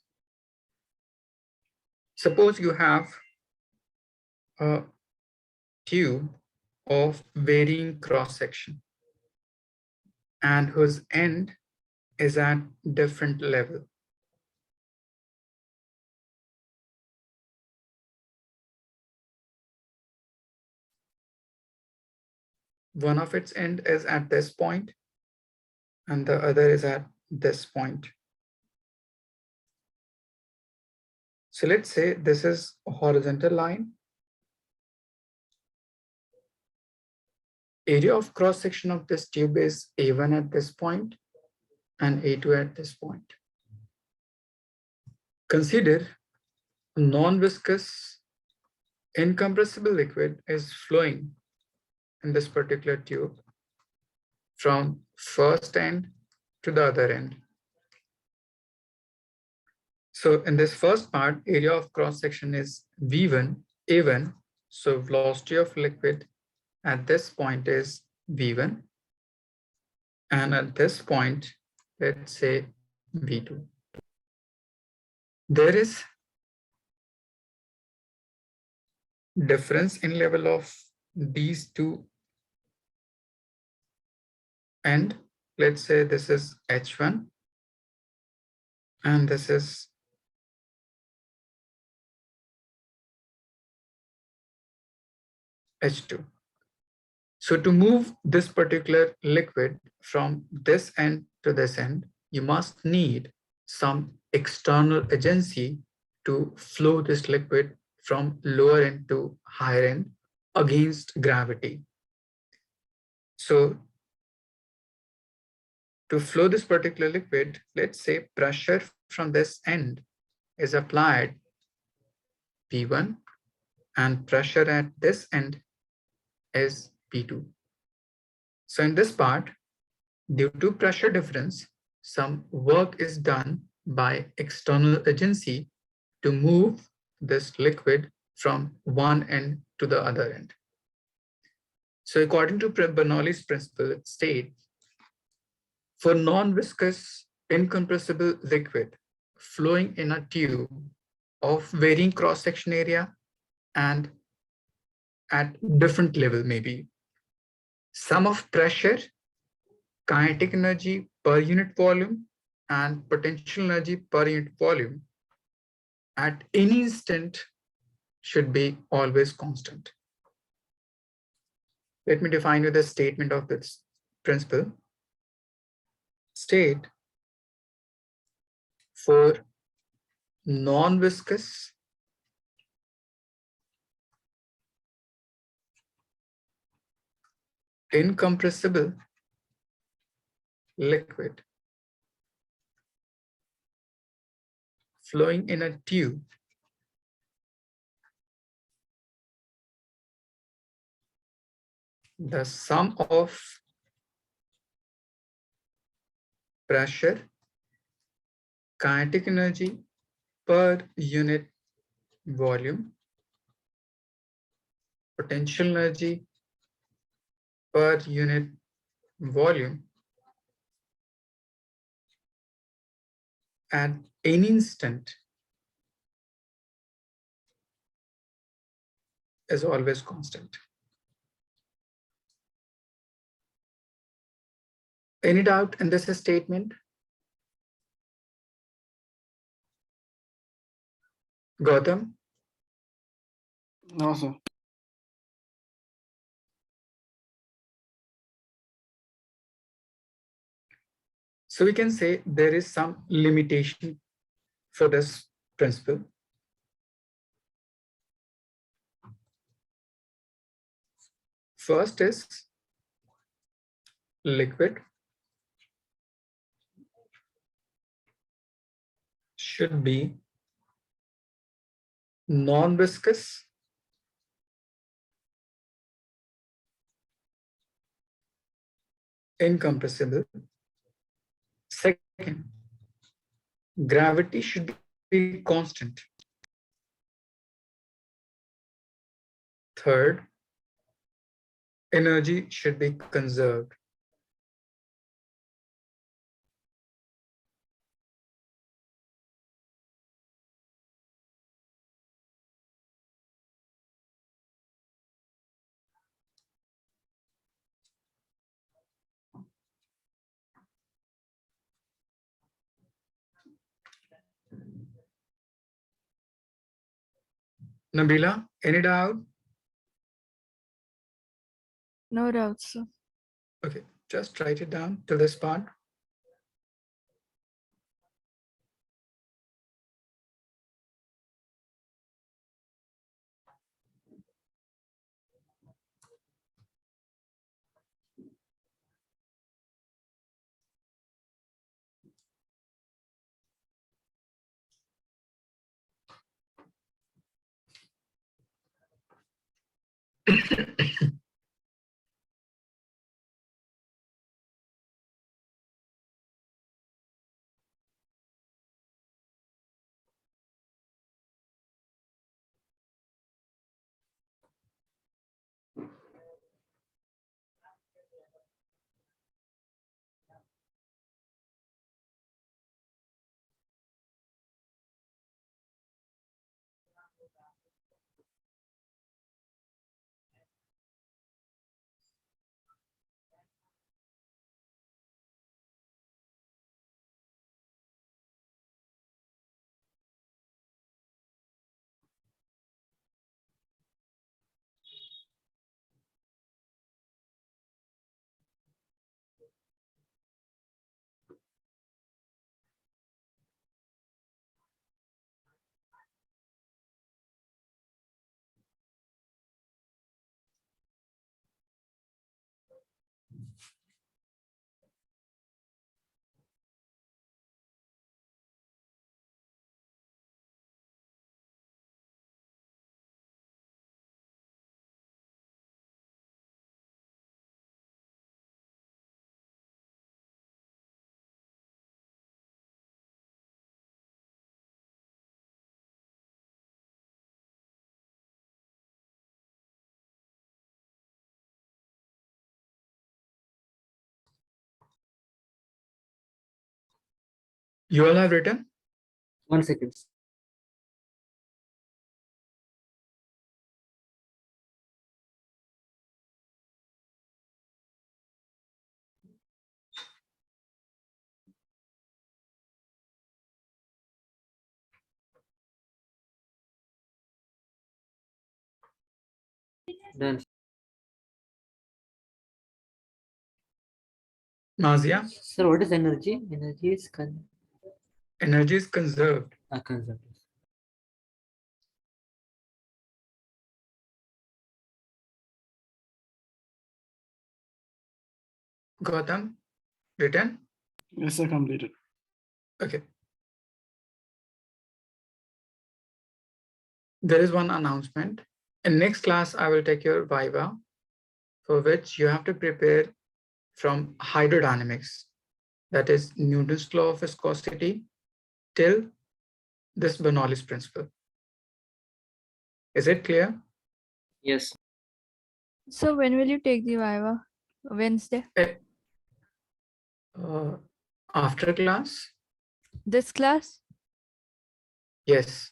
suppose you have a tube of varying cross-section and whose end is at different level. One of its end is at this point and the other is at this point. So let's say this is a horizontal line. Area of cross section of this tube is A1 at this point and A2 at this point. Consider a non-viscous incompressible liquid is flowing in this particular tube from first end to the other end. So in this first part, area of cross section is V1, A1. So velocity of liquid at this point is V1. And at this point, let's say V2. There is difference in level of these two end. Let's say this is H1 and this is H2. So to move this particular liquid from this end to this end, you must need some external agency to flow this liquid from lower end to higher end against gravity. So to flow this particular liquid, let's say pressure from this end is applied P1 and pressure at this end is P2. So in this part, due to pressure difference, some work is done by external agency to move this liquid from one end to the other end. So according to Bernoullis principle, it states, for non-viscous incompressible liquid flowing in a tube of varying cross-section area and at different level, maybe sum of pressure, kinetic energy per unit volume and potential energy per unit volume at any instant should be always constant. Let me define you the statement of this principle. State for non-viscous incompressible liquid flowing in a tube the sum of pressure, kinetic energy per unit volume, potential energy per unit volume at any instant is always constant. Any doubt in this statement? Gautam? No, sir. So we can say there is some limitation for this principle. First is liquid should be non-viscous, incompressible. Second, gravity should be constant. Third, energy should be conserved. Nabila, any doubt? No doubts, sir. Okay, just write it down till this part. You all have written? 1 second. Done. Nazia, Sir, what is energy? Energy is energy is conserved. conserved. Gautam, written? Yes, sir, completed. Okay. There is one announcement. In next class, I will take your Viva, for which you have to prepare from hydrodynamics, that is Newton's law of viscosity, till this Bernoullis principle. Is it clear? Yes. So when will you take the Viva? Wednesday? Uh, after class? This class? Yes.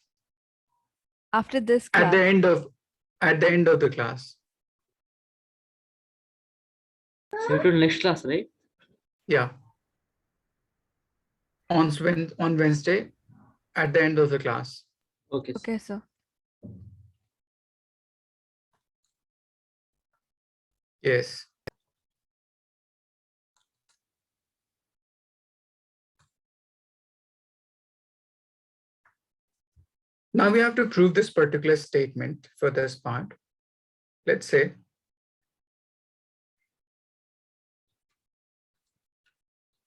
After this At class? the end of the class. So you told next class, right? Yeah. On Wednesday, at the end of the class. Okay. Okay, sir. Yes. Now we have to prove this particular statement for this part. Let's say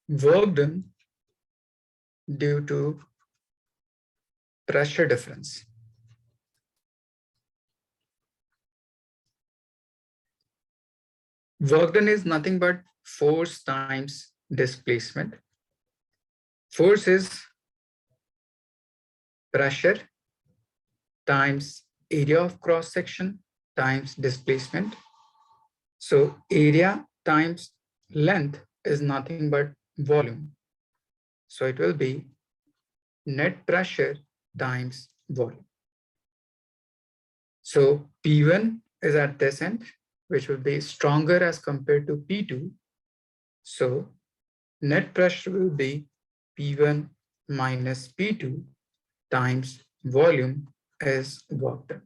work done due to pressure difference. Work done is nothing but force times displacement. Force is pressure times area of cross section times displacement. So area times length is nothing but volume. So it will be net pressure times volume. So P1 is at this end, which will be stronger as compared to P2. So net pressure will be P1 minus P2 times volume is work done.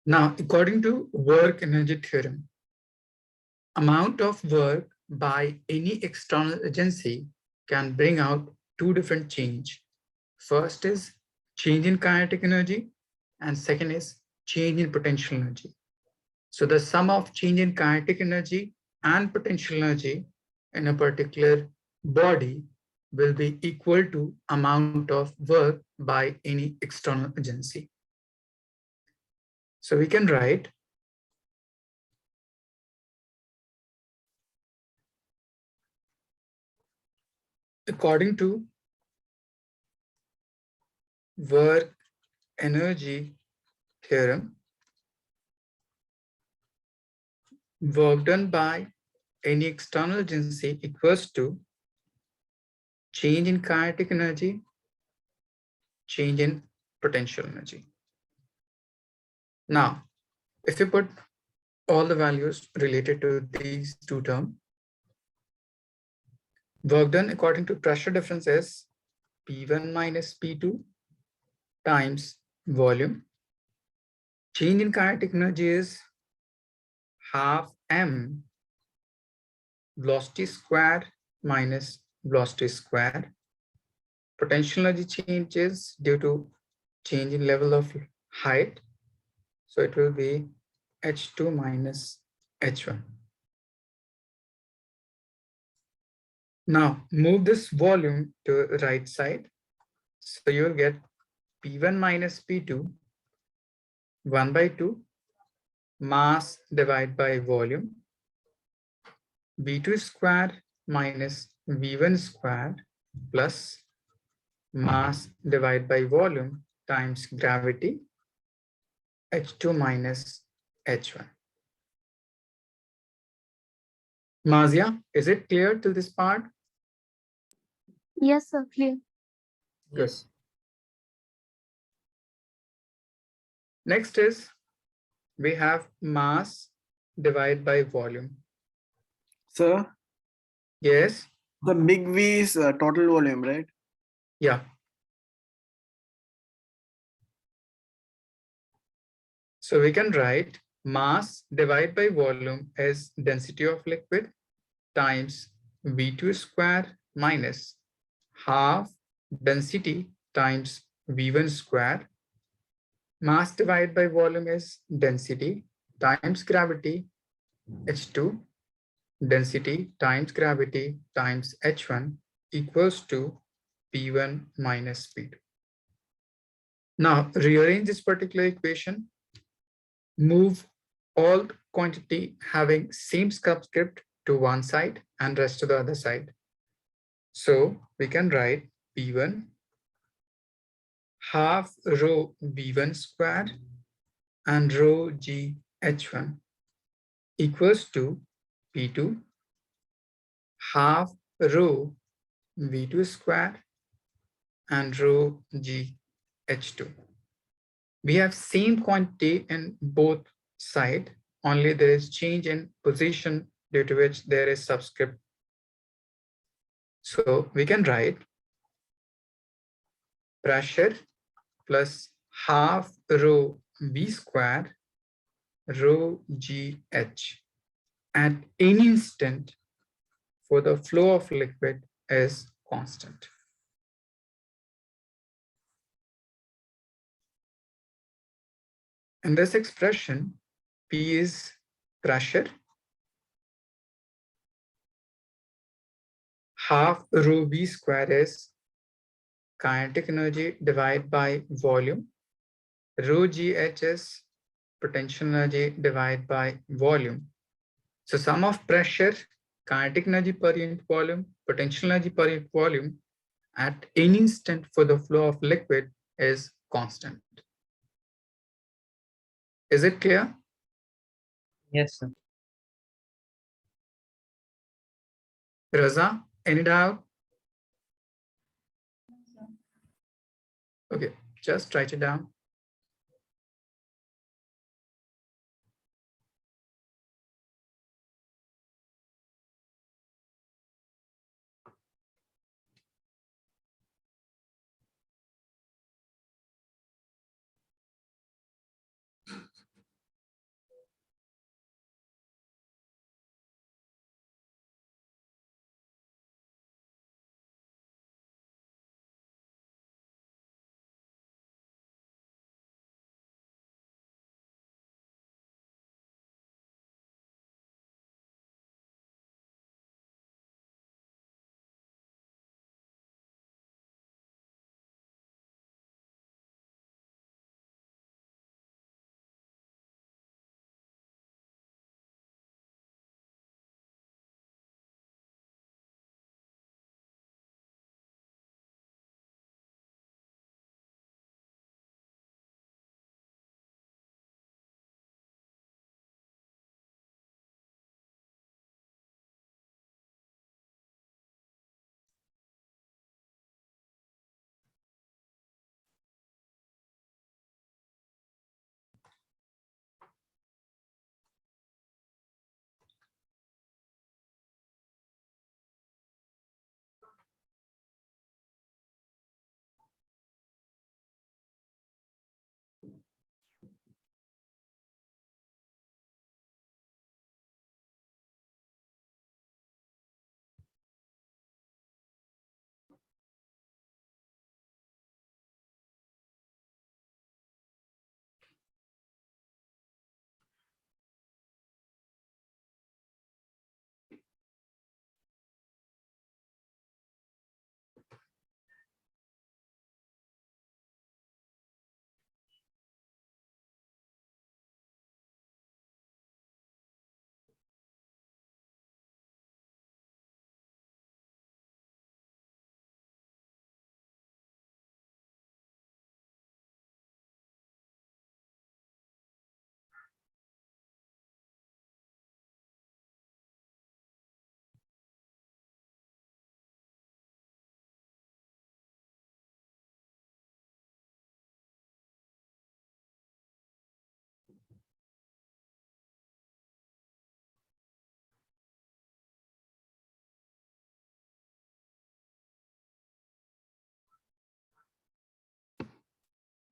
Now, according to work energy theorem, amount of work by any external agency can bring out two different change. First is change in kinetic energy, and second is change in potential energy. So the sum of change in kinetic energy and potential energy in a particular body will be equal to amount of work by any external agency. So we can write according to work energy theorem, work done by any external agency equals to change in kinetic energy, change in potential energy. Now, if you put all the values related to these two terms, work done according to pressure difference is P1 minus P2 times volume. Change in kinetic energy is half m velocity square minus velocity square. Potential energy changes due to change in level of height. So it will be H2 minus H1. Now move this volume to the right side. So you will get P1 minus P2 1 by 2 mass divided by volume, V2 square minus V1 square plus mass divided by volume times gravity, H2 minus H1. Mazia, is it clear till this part? Yes, sir, clear. Yes. Next is we have mass divided by volume. Sir, Yes, the big V is total volume, right? yeah. So we can write mass divided by volume as density of liquid times V2 square minus half density times V1 square. Mass divided by volume is density times gravity, H2, density times gravity times H1 equals to P1 minus P2. Now rearrange this particular equation, move all quantity having same subscript to one side and rest to the other side. So we can write P1 half rho V1 squared and rho G H1 equals to P2 half rho V2 squared and rho G H2. We have same quantity in both sides, only there is change in position due to which there is subscript. So we can write pressure plus half rho V squared rho GH at any instant for the flow of liquid is constant. In this expression, P is pressure, half rho V square is kinetic energy divided by volume, rho GH is potential energy divided by volume. So sum of pressure, kinetic energy per unit volume, potential energy per unit volume at any instant for the flow of liquid is constant. Is it clear? Yes, sir. Raza, any doubt? Okay, just write it down.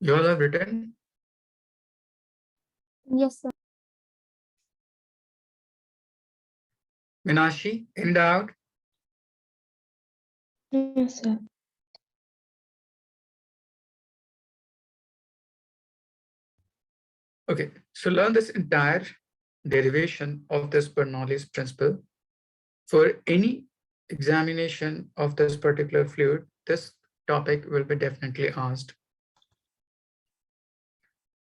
You all have written? Yes, sir. Minashi, any doubt? Yes, sir. Okay, so learn this entire derivation of this Bernoullis principle For any examination of this particular fluid, this topic will be definitely asked.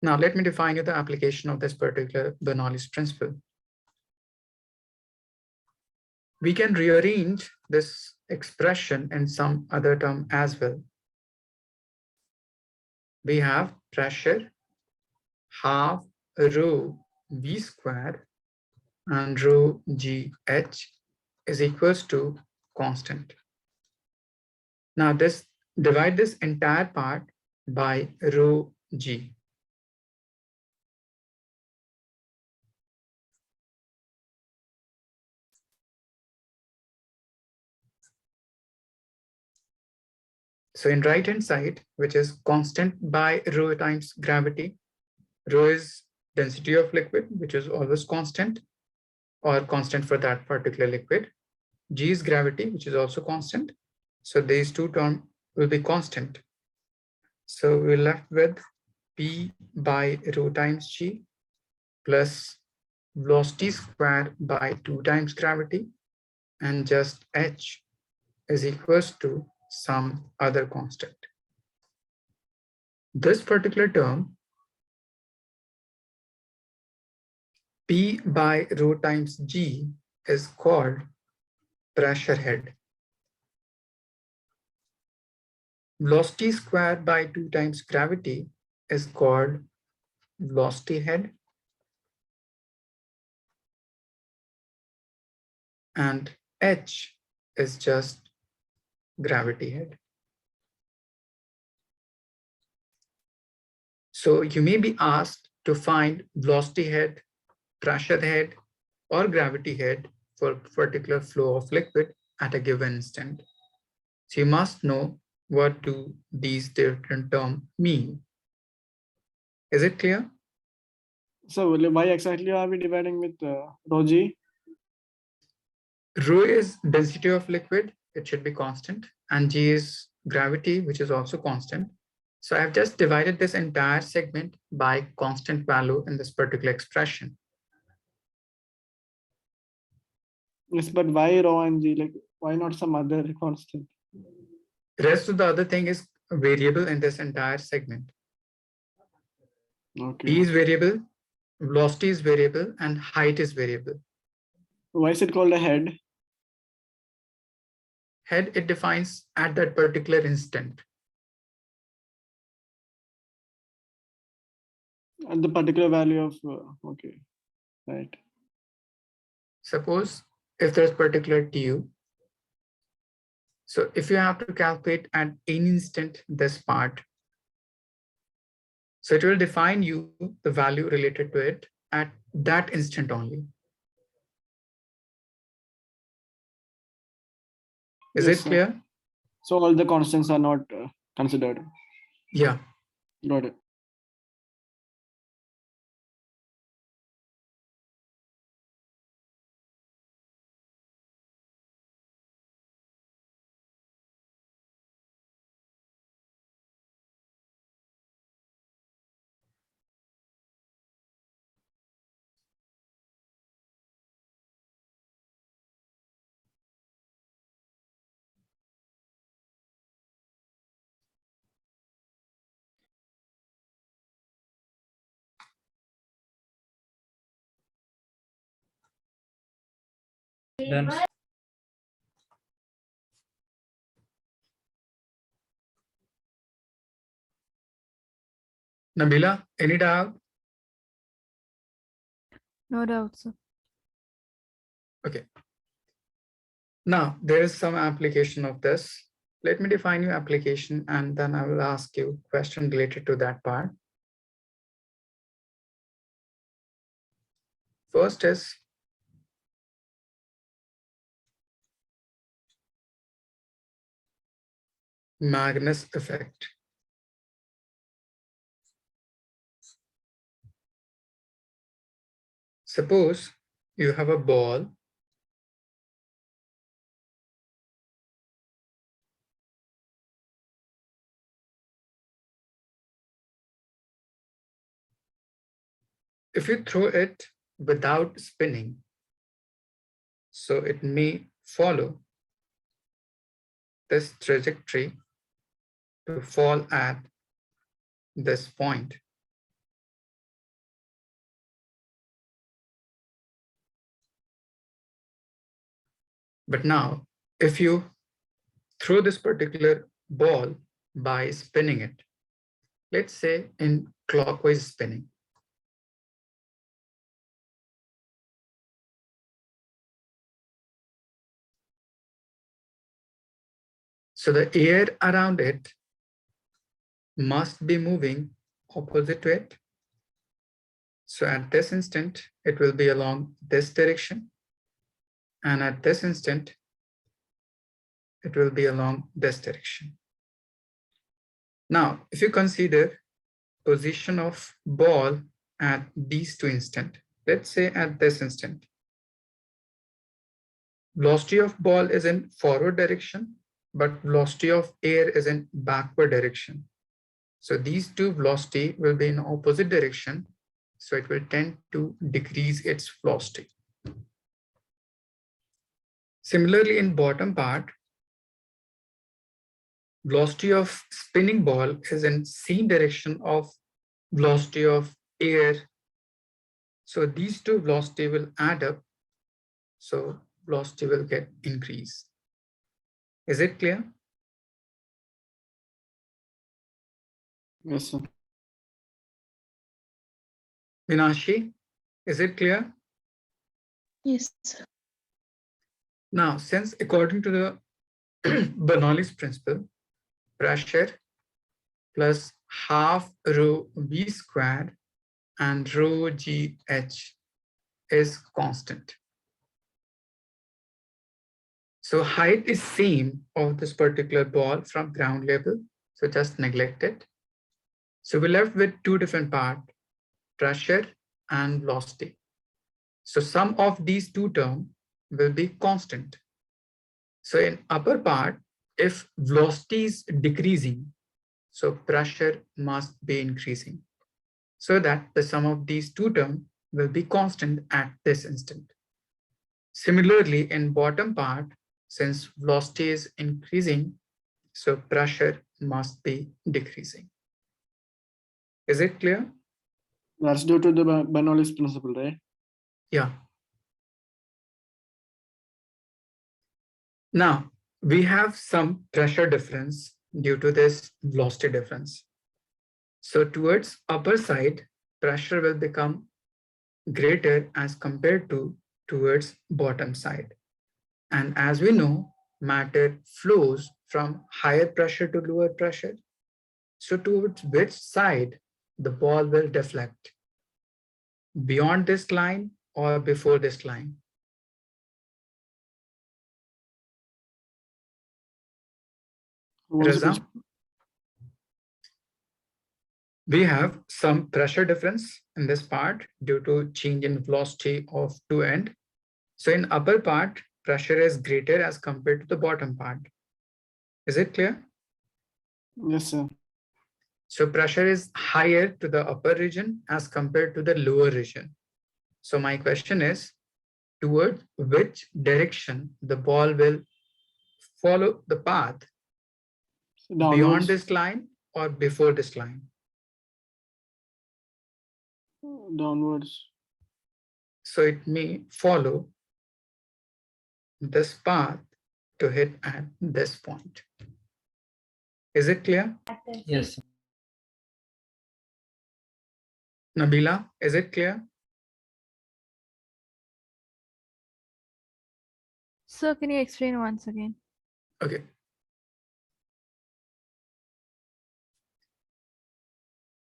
Now, let me define you the application of this particular Bernoullis principle. We can rearrange this expression in some other term as well. We have pressure half rho v squared and rho g h is equals to constant. Now divide this entire part by rho g. So in right hand side, which is constant by rho times gravity, rho is density of liquid, which is always constant or constant for that particular liquid. G is gravity, which is also constant. So these two terms will be constant. So we're left with P by rho times G plus velocity squared by 2 times gravity, and just H is equals to some other constant. This particular term, P by rho times G, is called pressure head. Velocity squared by 2 times gravity is called velocity head. And H is just gravity head. So you may be asked to find velocity head, pressure head, or gravity head for a particular flow of liquid at a given instant. So you must know what do these different terms mean. Is it clear? So why exactly are we dividing with rho g? Rho is density of liquid, it should be constant, and G is gravity, which is also constant. So I've just divided this entire segment by constant value in this particular expression. Yes, but why rho and g? Like, why not some other constant? Rest of the other thing is variable in this entire segment. Okay. P is variable, velocity is variable, and height is variable. Why is it called a head? Head, it defines at that particular instant. At the particular value of, okay, right. Suppose if there's particular TU, so if you have to calculate at any instant this part, so it will define you the value related to it at that instant only. Is Yes, it sir. clear? So all the constants are not considered. Yeah. Got it. Done. Nabila, any doubt? No doubt, sir. Okay. Now, there is some application of this. Let me define your application and then I will ask you a question related to that part. First is Magnus Effect. Suppose you have a ball if you throw it without spinning, So it may follow this trajectory to fall at this point. But now, if you throw this particular ball by spinning it, let's say in clockwise spinning, so the air around it must be moving opposite to it. So at this instant, it will be along this direction. And at this instant, it will be along this direction. Now, if you consider position of ball at these two instants, let's say at this instant, velocity of ball is in forward direction, but velocity of air is in backward direction. So these two velocity will be in opposite direction. So it will tend to decrease its velocity. Similarly, in bottom part, velocity of spinning ball is in same direction of velocity of air. So these two velocity will add up. So velocity will get increased. Is it clear? Yes, sir. Minashi, is it clear? Yes, sir. Now, since according to the Bernoullis principle, pressure plus half rho v squared and rho gh is constant. So height is same of this particular ball from ground level, so just neglect it. So we're left with two different parts, pressure and velocity. So sum of these two terms will be constant. So in upper part, if velocity is decreasing, so pressure must be increasing, so that the sum of these two terms will be constant at this instant. Similarly, in bottom part, since velocity is increasing, so pressure must be decreasing. Is it clear? That's due to the Bernoullis principle, right? Yeah. Now, we have some pressure difference due to this velocity difference. So towards upper side, pressure will become greater as compared to towards bottom side. And as we know, matter flows from higher pressure to lower pressure. So towards which side the ball will deflect? Beyond this line or before this line? Raza? We have some pressure difference in this part due to change in velocity of two end. So in upper part, pressure is greater as compared to the bottom part. Is it clear? Yes, sir. So pressure is higher to the upper region as compared to the lower region. So my question is, towards which direction the ball will follow the path? Downwards. Beyond this line or before this line? Downwards. So it may follow this path to hit at this point. Is it clear? Yes. Nabila, is it clear? Sir, can you explain once again? Okay.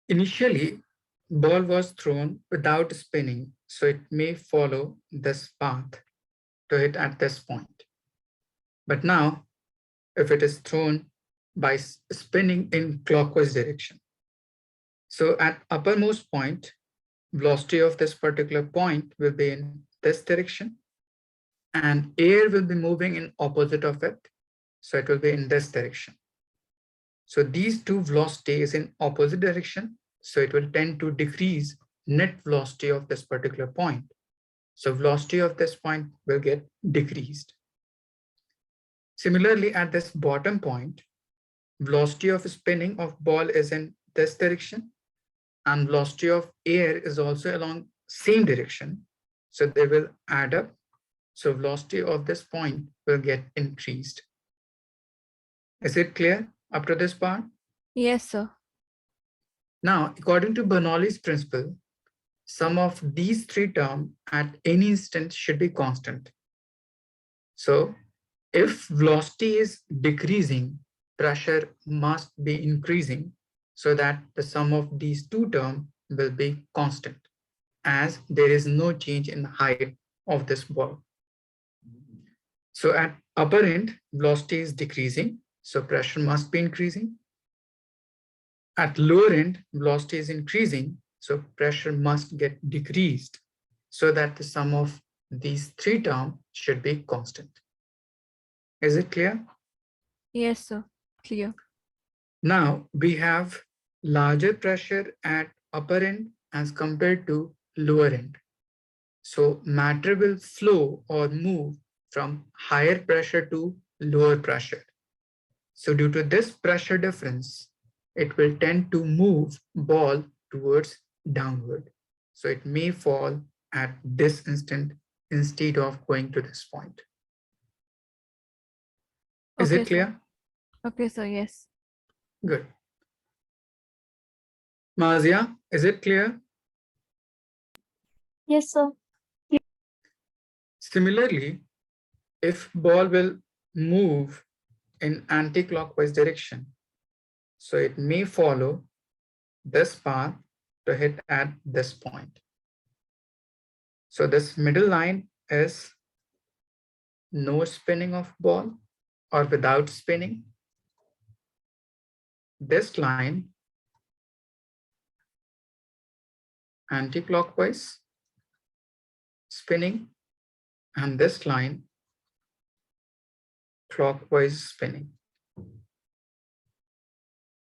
Initially, ball was thrown without spinning, so it may follow this path to hit at this point. But now, if it is thrown by spinning in clockwise direction, so at uppermost point, velocity of this particular point will be in this direction, and air will be moving in opposite of it, so it will be in this direction. So these two velocities in opposite direction, so it will tend to decrease net velocity of this particular point. So velocity of this point will get decreased. Similarly, at this bottom point, velocity of spinning of ball is in this direction, and velocity of air is also along same direction. So they will add up. So velocity of this point will get increased. Is it clear up to this part? Yes, sir. Now, according to Bernoulli's principle, sum of these three terms at any instant should be constant. So if velocity is decreasing, pressure must be increasing so that the sum of these two terms will be constant, as there is no change in the height of this ball. So at upper end, velocity is decreasing, so pressure must be increasing. At lower end, velocity is increasing, so pressure must get decreased so that the sum of these three terms should be constant. Is it clear? Yes, sir. Clear. Now we have larger pressure at upper end as compared to lower end. So matter will flow or move from higher pressure to lower pressure. So due to this pressure difference, it will tend to move ball towards downward. So it may fall at this instant instead of going to this point. Is Okay, it clear? sir. Okay, sir. Yes. Good. Mazia, is it clear? Yes, sir. Similarly, if ball will move in anti-clockwise direction, so it may follow this path to hit at this point. So this middle line is no spinning of ball or without spinning. This line anti-clockwise spinning, and this line clockwise spinning.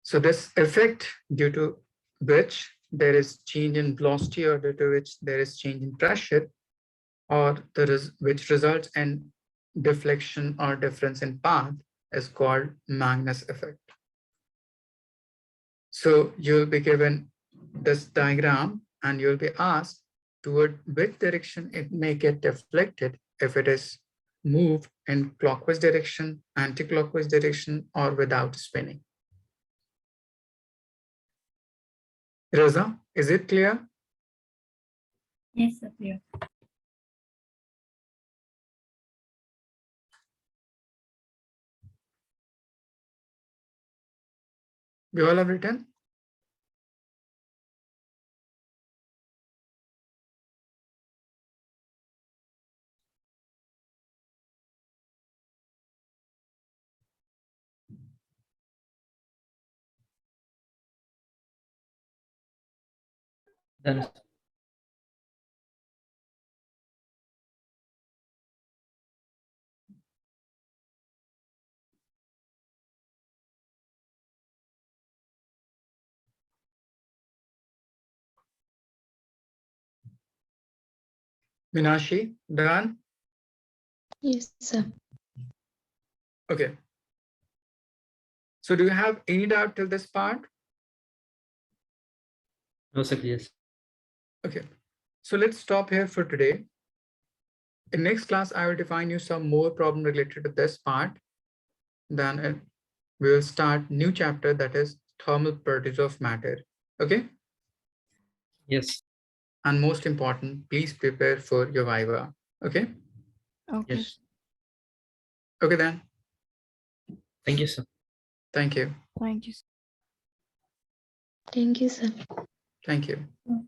So this effect due to which there is change in velocity or due to which there is change in pressure, or which results in deflection or difference in path is called Magnus effect. So you'll be given this diagram and you'll be asked toward which direction it may get deflected if it is moved in clockwise direction, anti-clockwise direction, or without spinning. Raza, is it clear? Yes, sir. Clear. You all have written? Done. Minashi, done? Yes, sir. Okay. So do you have any doubt till this part? No, sir. Yes. Okay. So let's stop here for today. In next class, I will define you some more problem related to this part. Then we will start new chapter, that is thermal properties of matter. Okay. Yes. And most important, please prepare for your viva. Okay. Okay. Yes. Okay then. Thank you, sir. Thank you. Thank you. Thank you, sir. Thank you. Mm.